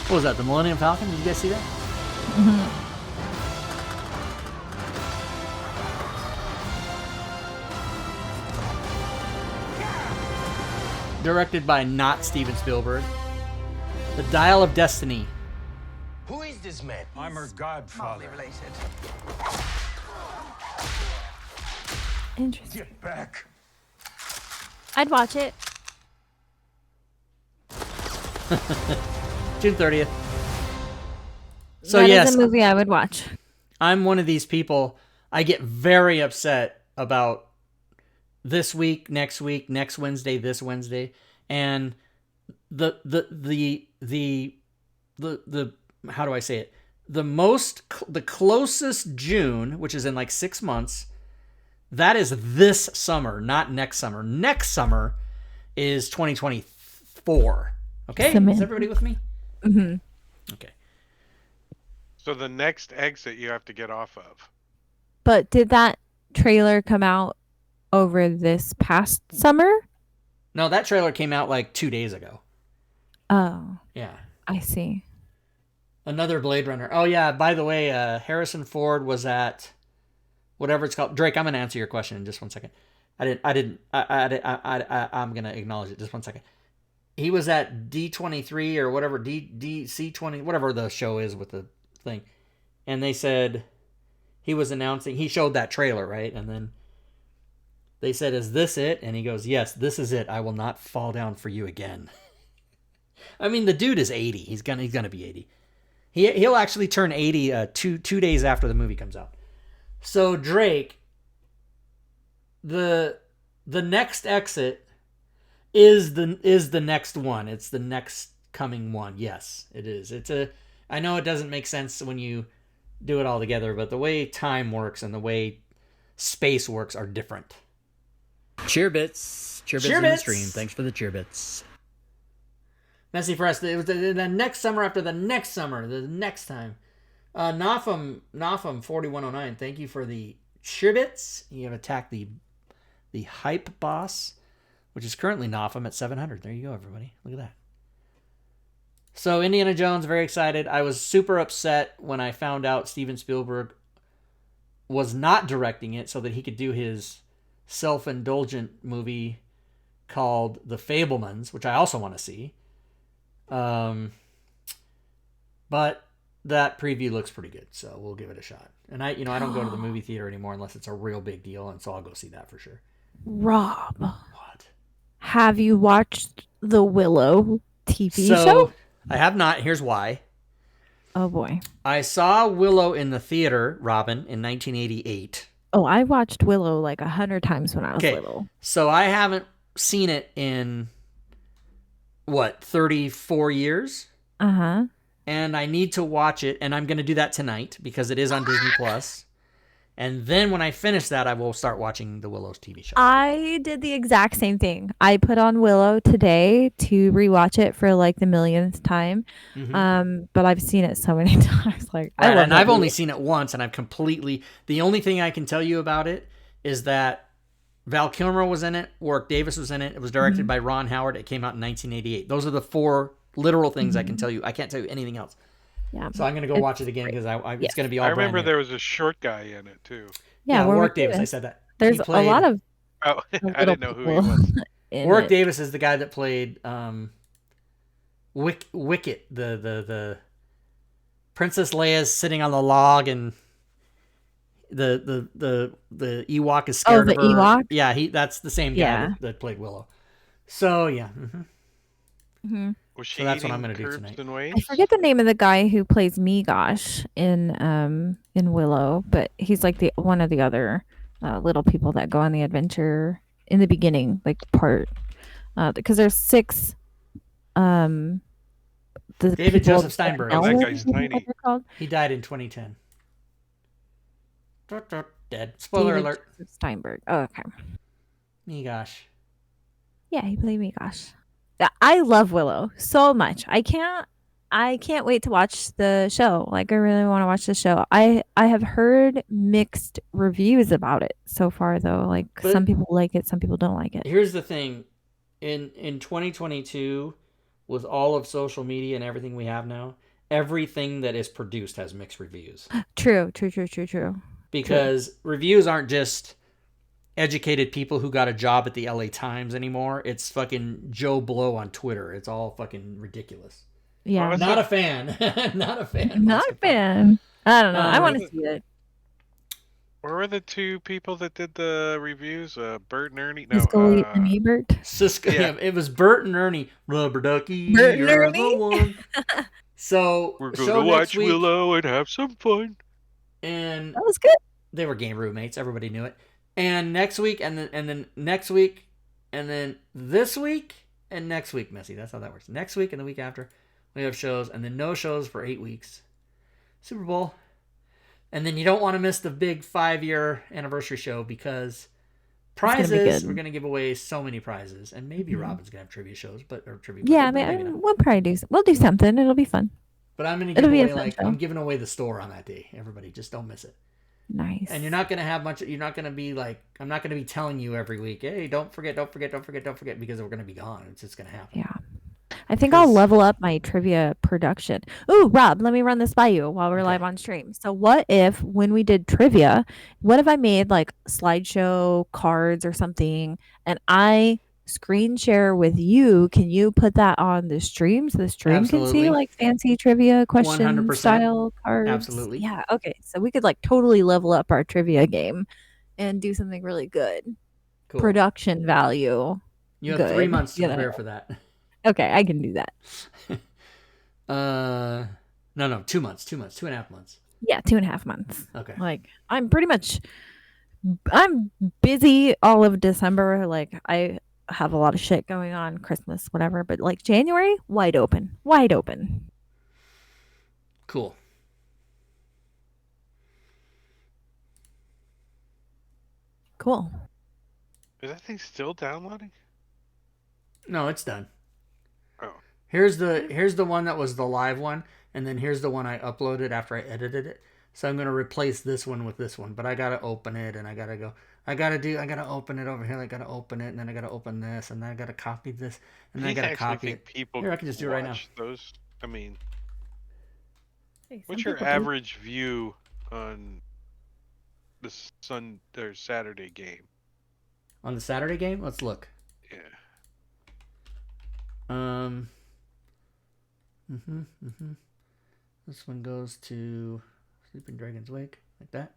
What was that? The Millennium Falcon? Did you guys see that? Directed by not Steven Spielberg. The Dial of Destiny. Who is this man? I'm her godfather. Interesting. Get back. I'd watch it. June 30th. So That yes, is a movie I would watch. I'm one of these people. I get very upset about this week, next Wednesday, this Wednesday, and the how do I say it? The closest June, which is in like 6 months, that is this summer, not next summer. Next summer is 2024. Okay, is everybody with me? Mm-hmm. Okay. So the next exit you have to get off of. But did that trailer come out over this past summer? No, that trailer came out like 2 days ago. Oh, Yeah. I see. Another Blade Runner. Oh yeah, by the way, Harrison Ford was at whatever it's called. Drake, I'm gonna answer your question in just 1 second. I'm gonna acknowledge it. Just 1 second. He was at D23 or whatever DC20, whatever the show is with the thing, and they said he was announcing. He showed that trailer, right, and then they said, "Is this it?" And he goes, "Yes, this is it. I will not fall down for you again." I mean, the dude is 80. He's gonna be 80. He'll actually turn 80 two days after the movie comes out. So Drake, the next exit is the next one. It's the next coming one. Yes, it is. I know it doesn't make sense when you do it all together, but the way time works and the way space works are different. Cheer bits in the stream. Thanks for the cheer bits. Messy for us. It was the next summer after the next summer. The next time. Nafum 4109. Thank you for the cheer bits. You have attacked the hype boss, which is currently Nafum at 700. There you go, everybody. Look at that. So Indiana Jones, very excited. I was super upset when I found out Steven Spielberg was not directing it so that he could do his self-indulgent movie called The Fabelmans, which I also want to see. But that preview looks pretty good, so we'll give it a shot. And I don't go to the movie theater anymore unless it's a real big deal, and so I'll go see that for sure. Rob, What? have you watched the Willow TV So show? I have not. Here's why. Oh boy. I saw Willow in the theater, Robin, in 1988. Oh, I watched Willow like 100 times when I was Okay. little. So I haven't seen it in 34 years? Uh-huh. And I need to watch it, and I'm going to do that tonight because it is on Disney Plus. And then when I finish that, I will start watching the Willow's TV show. I did the exact same thing. I put on Willow today to rewatch it for like the millionth time. But I've seen it so many times. Like, I Right, love and that I've only movie. seen it once, and I've completely... The only thing I can tell you about it is that Val Kilmer was in it, Warwick Davis was in it. It was directed by Ron Howard. It came out in 1988. Those are the 4 literal things I can tell you. I can't tell you anything else. Yeah. So I'm going to go watch it again because it's going to be all I brand remember new. there was a short guy in it too. Yeah, Warwick Davis. I said that. There's He a played- lot of Oh, I little didn't know who he people was. in Warwick it. Davis is the guy that played Wicket, the Princess Leia's sitting on the log and the Ewok is scared the of her. Ewok? Yeah, that's the same guy Yeah. that played Willow. So yeah. Was she So that's what eating I'm gonna do curbs tonight. and I waves? forget the name of the guy who plays Migosh in Willow, but he's like the one of the other little people that go on the adventure in the beginning, like part because there's 6 the David people Joseph Steinberg. Oh, that Elves, guy's I think tiny. they're called. He died in 2010. Dead. Spoiler David alert. Joseph Steinberg. Oh, okay. Me gosh. Yeah, he played Migosh. Yeah, I love Willow so much. I can't wait to watch the show. Like I really want to watch the show. I have heard mixed reviews about it so far though. Like But- some people like it, some people don't like it. Here's the thing. In 2022, with all of social media and everything we have now, everything that is produced has mixed reviews. True. Because reviews aren't just educated people who got a job at the LA Times anymore. It's fucking Joe Blow on Twitter. It's all fucking ridiculous. Yeah. Well, Not a fan. Not a fan. Not a fan. I don't know. I want to Really? see it. Where were the 2 people that did the reviews? Bert and Ernie? No, Scully and Ebert. Cisco. Yeah. Yeah, it was Bert and Ernie. Rubber ducky. Bert and you're Ernie? the one. So we're show going to next watch week, Willow and have some fun. and That was good. they were game roommates. Everybody knew it. And next week, and then next week, and then this week, and next week, Missy. That's how that works. Next week and the week after, we have shows, and then no shows for 8 weeks. Super Bowl. And then you don't want to miss the big 5-year anniversary show because gonna be prizes, good. we're going to give away so many prizes. And maybe Robin's going to have trivia shows, or trivia. Yeah, I but maybe mean, not. we'll probably do something. It'll be fun. But I'm going to it'll give be a away, fun show. I'm giving away the store on that day. Everybody, just don't miss it. Nice. And you're not going to have much, you're not going to be like, I'm not going to be telling you every week, hey, don't forget, because we're going to be gone. It's just going to happen. Yeah. I think I'll level up my trivia production. Ooh, Rob, let me run this by you while we're live on stream. So what if when we did trivia, what if I made like slideshow cards or something and I screen share with you? Can you put that on the stream so the stream can Absolutely. see like fancy trivia question 100%. style cards? Absolutely. Yeah. Okay. So we could like totally level up our trivia game and do something really good. Cool. Production value. You have 3 good, months to you know. prepare for that. Okay, I can do that. No, 2 months, 2.5 months. Yeah, 2.5 months. Okay. Like I'm busy all of December. Like I have a lot of shit going on, Christmas, whatever. But like January, wide open. Cool. Cool. Is that thing still downloading? No, it's done. Oh. Here's the one that was the live one, and then here's the one I uploaded after I edited it. So I'm gonna replace this one with this one, but I gotta open it, and I gotta open it over here. I gotta open it, and then I gotta open this, and then I gotta copy this, and then I gotta copy it. People Here, I can just do it right now. watch those. I mean, Hey, what's some your people do. average view on the Saturday game? On the Saturday game, let's look. Yeah. This one goes to Sleeping Dragon's Wake, like that.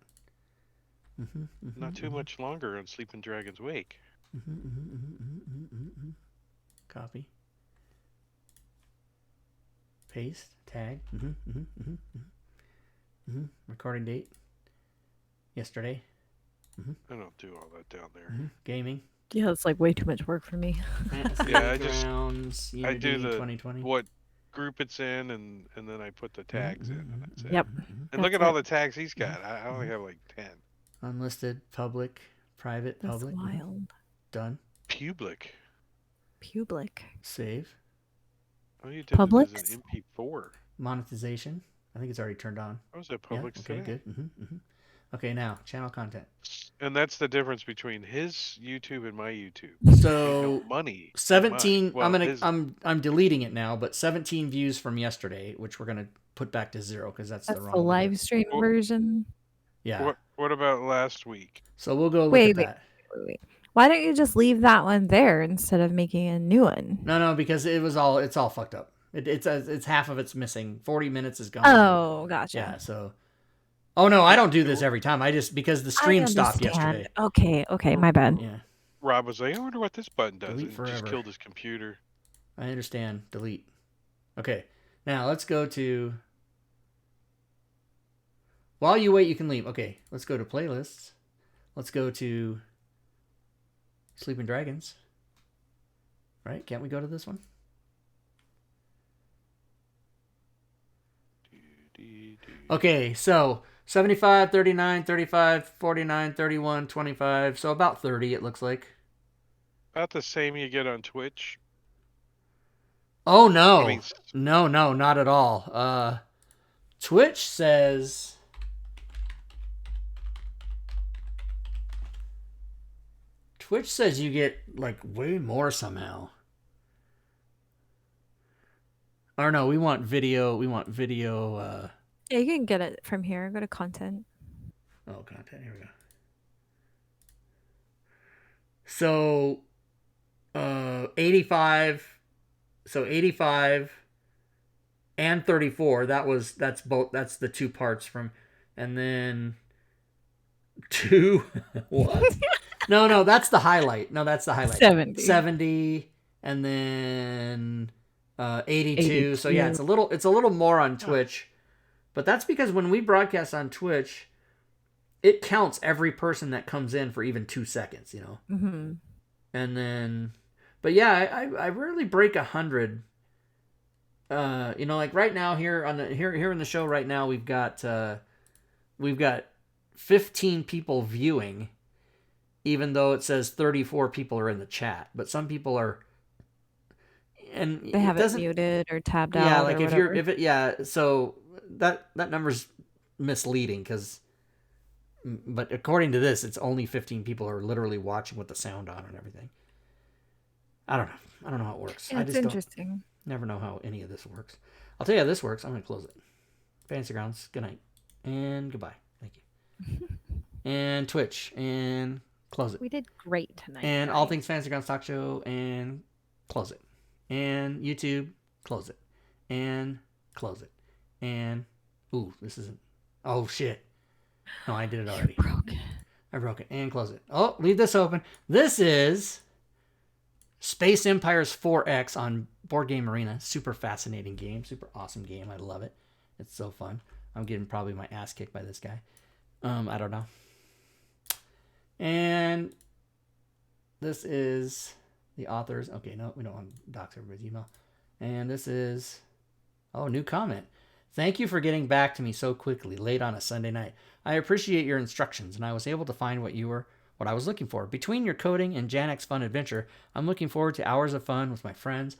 Not too much longer on Sleeping Dragon's Wake. Copy. Paste. Tag. Recording date. Yesterday. I don't do all that down there. Gaming. Yeah, it's like way too much work for me. Fantasy Yeah, I just- Grounds, I do Unity the 2020. what group it's in, and then I put the tags in, and that's it. Yep. And look That's at all it. the tags he's got. I only have like 10. Unlisted, public, private, That's public. wild. Done. Public. Public. Save. Oh, you did it Publix? as an MP4. Monetization. I think it's already turned on. I was at Yeah, Publix okay, today. good. Okay, now channel content. And that's the difference between his YouTube and my YouTube. So Money. 17. Well, his- I'm deleting it now, but 17 views from yesterday, which we're gonna put back to 0 because that's That's the the wrong live video. stream Well- version. Yeah. What about last week? So we'll go look Wait, at wait. that. Wait. Why don't you just leave that one there instead of making a new one? No, because it's all fucked up. It's half of it's missing. 40 minutes is gone. Oh, gotcha. Yeah. So. Oh no, I don't do this every time. I just because the stream stopped yesterday. Okay, my bad. Yeah. Rob was like, I wonder what this button does. Delete And forever. just killed his computer. I understand. Delete. Okay. Now let's go to. While you wait, you can leave. Okay. Let's go to playlists. Let's go to Sleeping Dragons. Right? Can't we go to this one? Okay, so 75, 39, 35, 49, 31, 25. So about 30, it looks like. About the same you get on Twitch. Oh, no. I mean, No, not at all. Twitch says... Twitch says you get, like, way more somehow. Or no, we want video. Yeah, you can get it from here. Go to content. Oh, content. Here we go. So, 85. So 85 and 34. That's both. That's the two parts from, and then 2. What? No, that's the highlight. No, that's the highlight. 70, and then 82. So yeah, it's a little more on Twitch, but that's because when we broadcast on Twitch, it counts every person that comes in for even 2 seconds, you know. Mm-hmm. And then, but yeah, I rarely break 100. You know, like right now here on the here in the show right now we've got 15 people viewing, even though it says 34 people are in the chat. But some people are, and they have it muted or tabbed out. Yeah, like or so that number's misleading but according to this, it's only 15 people are literally watching with the sound on and everything. I don't know how it works. Yeah, it's interesting. Never know how any of this works. I'll tell you how this works. I'm going to close it. Fantasy Grounds, good night. And goodbye. Thank you. And Twitch, and close it. We did great tonight. And All Things Fantasy Grounds Talk Show, and close it. And YouTube, close it. And close it. And, ooh, this isn't, oh shit. No, I did it already. I broke it. And close it. Oh, leave this open. This is Space Empires 4X on Board Game Arena. Super fascinating game. Super awesome game. I love it. It's so fun. I'm getting probably my ass kicked by this guy. I don't know. And this is the authors. Okay, no, we don't want to dox everybody's email. And this is, oh, new comment. Thank you for getting back to me so quickly, late on a Sunday night. I appreciate your instructions, and I was able to find what I was looking for. Between your coding and Janek's fun adventure, I'm looking forward to hours of fun with my friends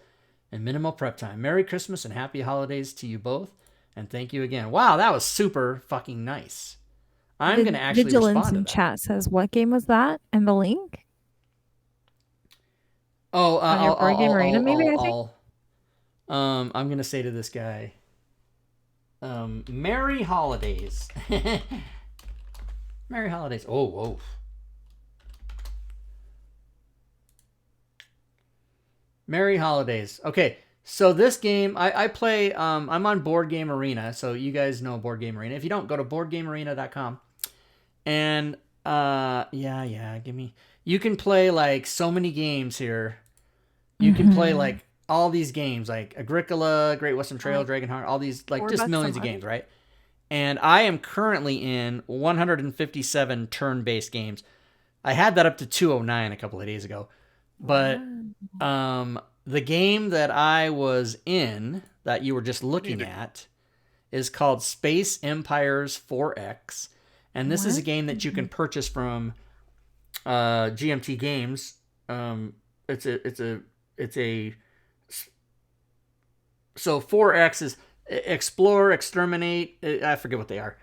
and minimal prep time. Merry Christmas and happy holidays to you both, and thank you again. Wow, that was super fucking nice. I'm going to actually Vigilance respond to in that. chat says, what game was that? And the link? Oh, on your Board Game Arena, maybe, I think? I'm going to say to this guy, Merry Holidays. Merry Holidays. Oh, whoa. Merry Holidays. Okay, so this game, I play, I'm on Board Game Arena, so you guys know Board Game Arena. If you don't, go to boardgamearena.com. And, give me, you can play, like, so many games here. You can play, like, all these games, like Agricola, Great Western Trail, Dragonheart, all these, like, just millions of games, right? And I am currently in 157 turn-based games. I had that up to 209 a couple of days ago. But the game that I was in, that you were just looking at, is called Space Empires 4X. And this is a game that you can purchase from GMT Games. So 4X is explore, exterminate. I forget what they are,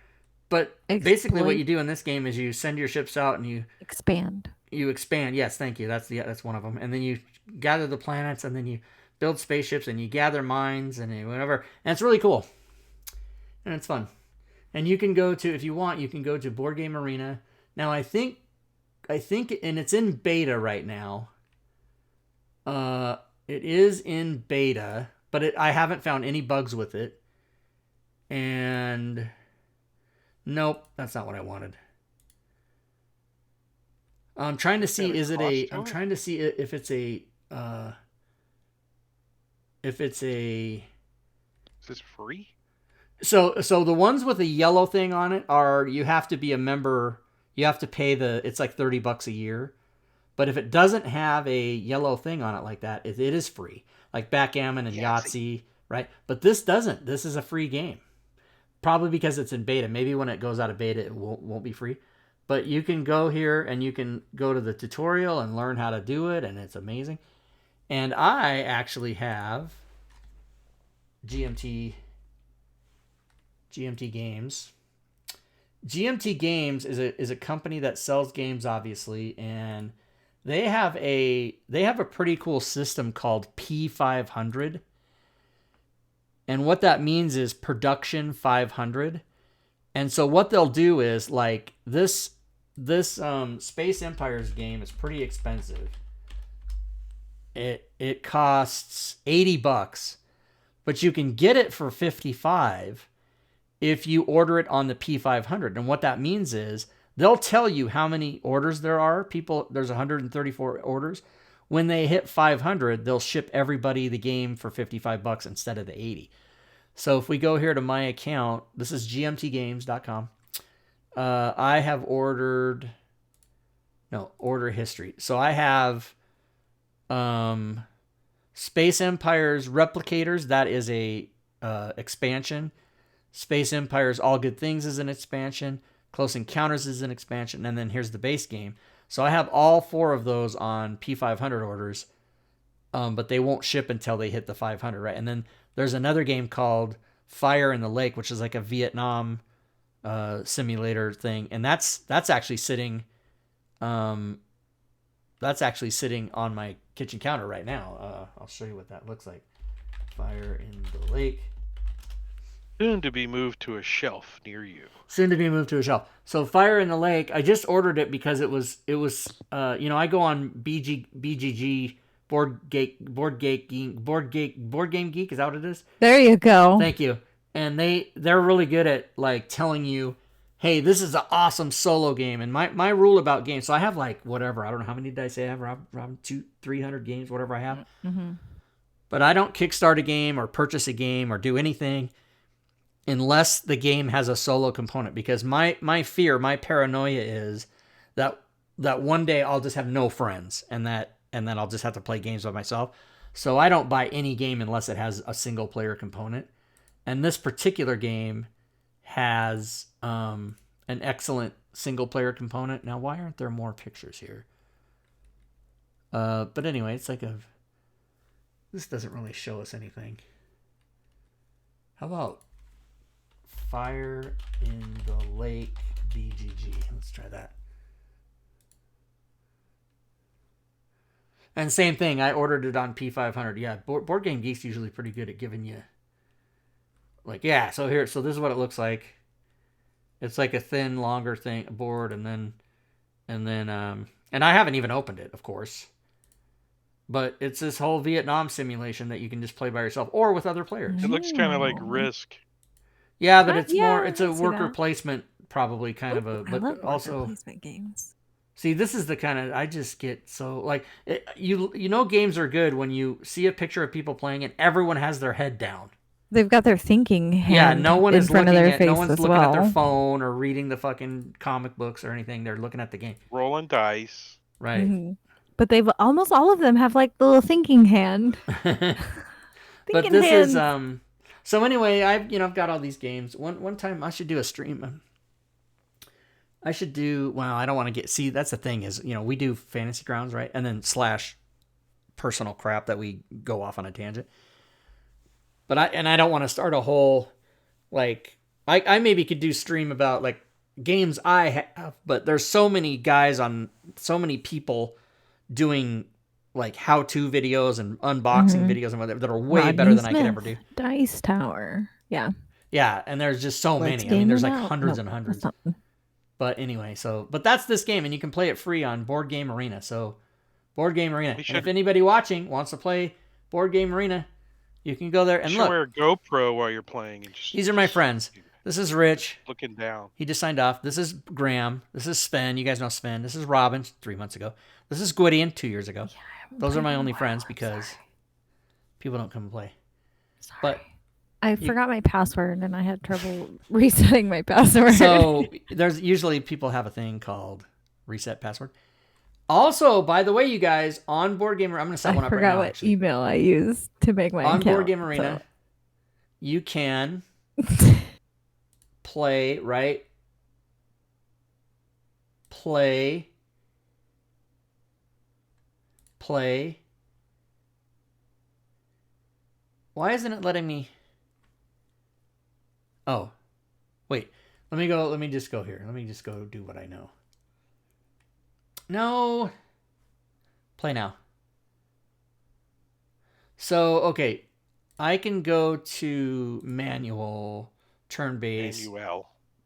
but basically what you do in this game is you send your ships out and you expand. Yes, thank you. That's one of them. And then you gather the planets, and then you build spaceships, and you gather mines and whatever. And it's really cool, and it's fun. And you can go to, if you want, you can go to Board Game Arena. Now I think, and it's in beta right now. It is in beta. but I haven't found any bugs with it. And nope, that's not what I wanted. I'm trying to see, is this free? So the ones with a yellow thing on it are, you have to be a member, you have to pay it's like $30 a year. But if it doesn't have a yellow thing on it like that, it is free. Like Backgammon and Yahtzee, right? But this doesn't. This is a free game. Probably because it's in beta. Maybe when it goes out of beta, it won't be free. But you can go here and you can go to the tutorial and learn how to do it, and it's amazing. And I actually have GMT Games. GMT Games is a company that sells games, obviously, and they have a pretty cool system called P500. And what that means is production 500. And so what they'll do is, like, this Space Empires game is pretty expensive. It costs $80, but you can get it for $55 if you order it on the P500. And what that means is they'll tell you how many orders there are. There's 134 orders. When they hit 500, they'll ship everybody the game for $55 instead of the $80. So if we go here to my account, this is gmtgames.com. I have order history. So I have Space Empires Replicators. That is a expansion. Space Empires All Good Things is an expansion. Close Encounters is an expansion. And then here's the base game. So I have all 4 of those on P500 orders, but they won't ship until they hit the 500, right? And then there's another game called Fire in the Lake, which is like a Vietnam simulator thing, and that's actually sitting on my kitchen counter right now. I'll show you what that looks like. Fire in the Lake. Soon to be moved to a shelf near you. Soon to be moved to a shelf. So Fire in the Lake, I just ordered it because it was I go on BGG Board Game Geek, is that what it is? There you go. Thank you. And they're really good at, like, telling you, hey, this is an awesome solo game. And my rule about games, so I have, like, whatever, I don't know how many did I say I have, Rob, 200-300 games, whatever I have. Mm-hmm. But I don't kickstart a game or purchase a game or do anything unless the game has a solo component, because my fear, my paranoia is that one day I'll just have no friends and then I'll just have to play games by myself. So I don't buy any game unless it has a single player component. And this particular game has an excellent single player component. Now, why aren't there more pictures here? But anyway, it's like this doesn't really show us anything. How about Fire in the Lake BGG? Let's try that. And same thing, I ordered it on P500. Yeah, Board Game Geek's usually pretty good at giving you, like, yeah, so this is what it looks like. It's like a thin, longer board, and I haven't even opened it, of course. But it's this whole Vietnam simulation that you can just play by yourself or with other players. It looks kind of like Risk. Yeah, but it's it's a worker placement, probably kind of a, I but love also placement games. See, this is the kind of, I just get so, like, games are good when you see a picture of people playing and everyone has their head down. They've got their thinking hand no one in is front looking of their at, face no one's as looking well. at their phone or reading the fucking comic books or anything. They're looking at the game. Rolling dice. Right. Mm-hmm. But almost all of them have, like, the little thinking hand. But this is so anyway, I've got all these games. One time I should do a stream. I don't want to see, that's the thing is, we do Fantasy Grounds, right? And then / personal crap that we go off on a tangent. But I don't want to start a whole, like, I maybe could do stream about, like, games I have, but there's so many people doing, like, how-to videos and unboxing videos and whatever that are way better than I could ever do. Dice Tower. Yeah. Yeah, and there's just so many. I mean, there's like hundreds and hundreds. But anyway, but that's this game, and you can play it free on Board Game Arena. So, Board Game Arena. And if anybody watching wants to play Board Game Arena, You can go there and You should look. wear a GoPro while you're playing. And These are my friends. This is Rich. Looking down. He just signed off. This is Graham. This is Sven. You guys know Sven. This is Robin 3 months ago. This is Gwydion 2 years ago. Those are my only friends because people don't come and play. Sorry. But I forgot my password and I had trouble resetting my password. So there's usually people have a thing called reset password. Also, by the way, you guys, on Board Game Arena, I'm going to set one up right now. I forgot what email I used to make my account. On Board Game Arena, you can play, right? Play. Why isn't it letting me? Oh, wait. Let me just go here. Let me just go do what I know. No. Play now. So, okay. I can go to manual, turn-based,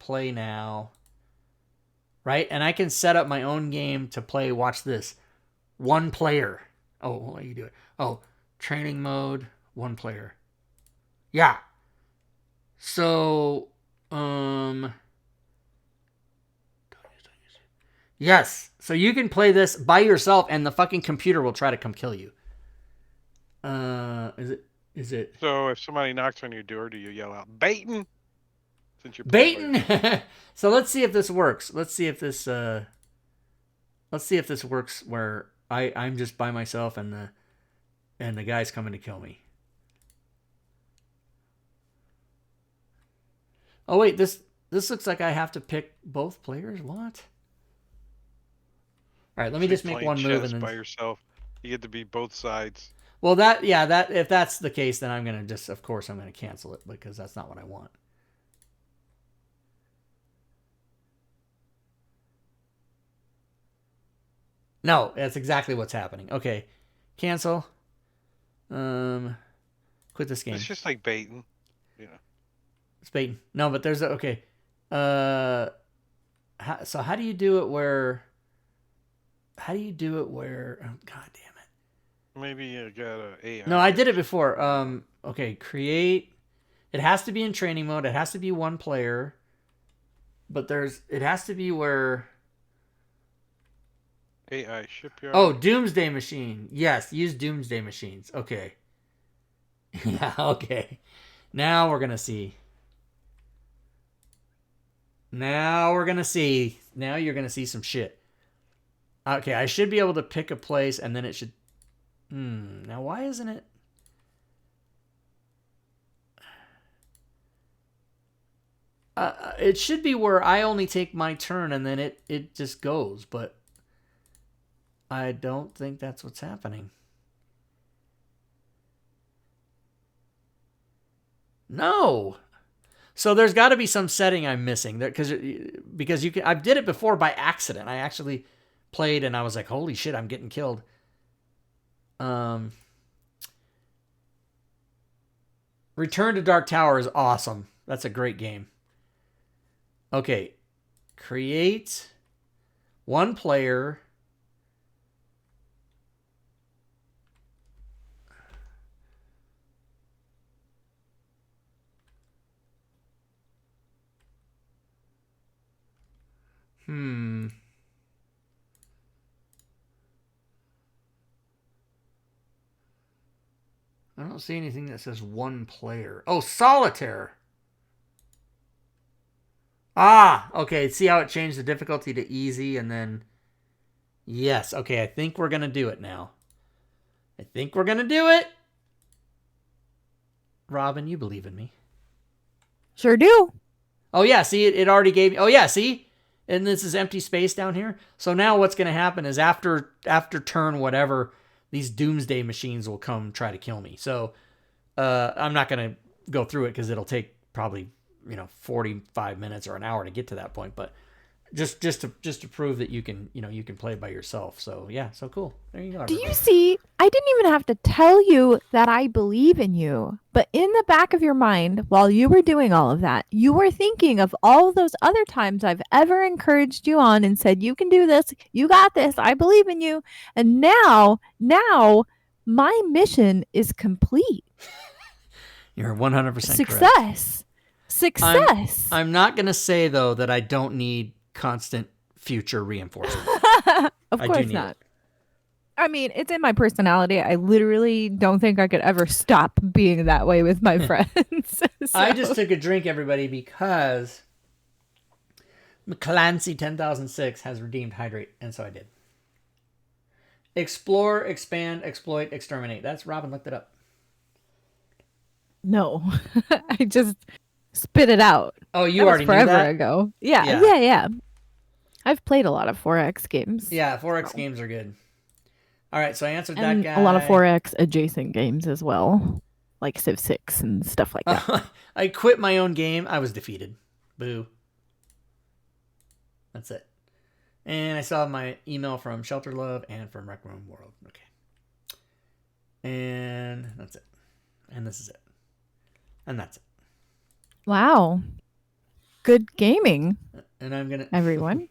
play now. Right? And I can set up my own game to play, watch this. One player. Oh, what do you do it? Oh, training mode, one player. Yeah. So, yes. So you can play this by yourself and the fucking computer will try to come kill you. Is it? So if somebody knocks on your door, do you yell out, "Baitin'"? Since you're Baitin'! So let's see if this works. Let's see if this works where I'm just by myself and the guy's coming to kill me. Oh wait, this looks like I have to pick both players. What? All right, let me just make one move and then by yourself. You get to be both sides. Well, that if that's the case, then I'm gonna just, of course, I'm gonna cancel it because that's not what I want. No, that's exactly what's happening. Okay, cancel. Quit this game. It's just like baiting. Yeah. It's baiting. No, but there's a okay. So how do you do it where? How do you do it where? Oh, God damn it. Maybe you got a AI. No, I did it before. Okay, create. It has to be in training mode. It has to be one player. But it has to be where. AI shipyard. Oh, Doomsday Machine. Yes, use Doomsday Machines. Okay. Yeah, okay. Now we're going to see. Now you're going to see some shit. Okay, I should be able to pick a place and then it should... Now why isn't it... it should be where I only take my turn and then it just goes, but... I don't think that's what's happening. No. So there's got to be some setting I'm missing there because you can. I did it before by accident. I actually played and I was like, "Holy shit, I'm getting killed." Return to Dark Tower is awesome. That's a great game. Okay, create one player. I don't see anything that says one player. Oh, solitaire. Ah, okay. See how it changed the difficulty to easy and then... Yes, okay. I think we're going to do it now. I think we're going to do it. Robin, you believe in me. Sure do. Oh, yeah. See, it already gave me... Oh, yeah. See? And this is empty space down here. So now what's going to happen is after turn whatever, these doomsday machines will come try to kill me. So I'm not going to go through it because it'll take probably 45 minutes or an hour to get to that point. But just to prove that you can play by yourself. So yeah, so cool. There you go. Do you see? I didn't even have to tell you that I believe in you. But in the back of your mind, while you were doing all of that, you were thinking of all those other times I've ever encouraged you on and said, you can do this. You got this. I believe in you. And now my mission is complete. You're 100% correct. Success. I'm not going to say, though, that I don't need constant future reinforcement. Of I course do need not. it. I mean, it's in my personality. I literally don't think I could ever stop being that way with my friends. I just took a drink, everybody, because McClancy 10006 has redeemed Hydrate, and so I did. Explore, expand, exploit, exterminate. That's Robin looked it up. No, I just spit it out. Oh, you That was already knew forever that? ago. Yeah. Yeah. I've played a lot of 4X games. Yeah, 4X games are good. All right, so I answered And that guy. a lot of 4X adjacent games as well, like Civ 6 and stuff like that. I quit my own game. I was defeated. Boo. That's it. And I still have my email from Shelter Love and from Rec Room World. Okay. And that's it. And this is it. And that's it. Wow. Good gaming, And I'm going to... everyone.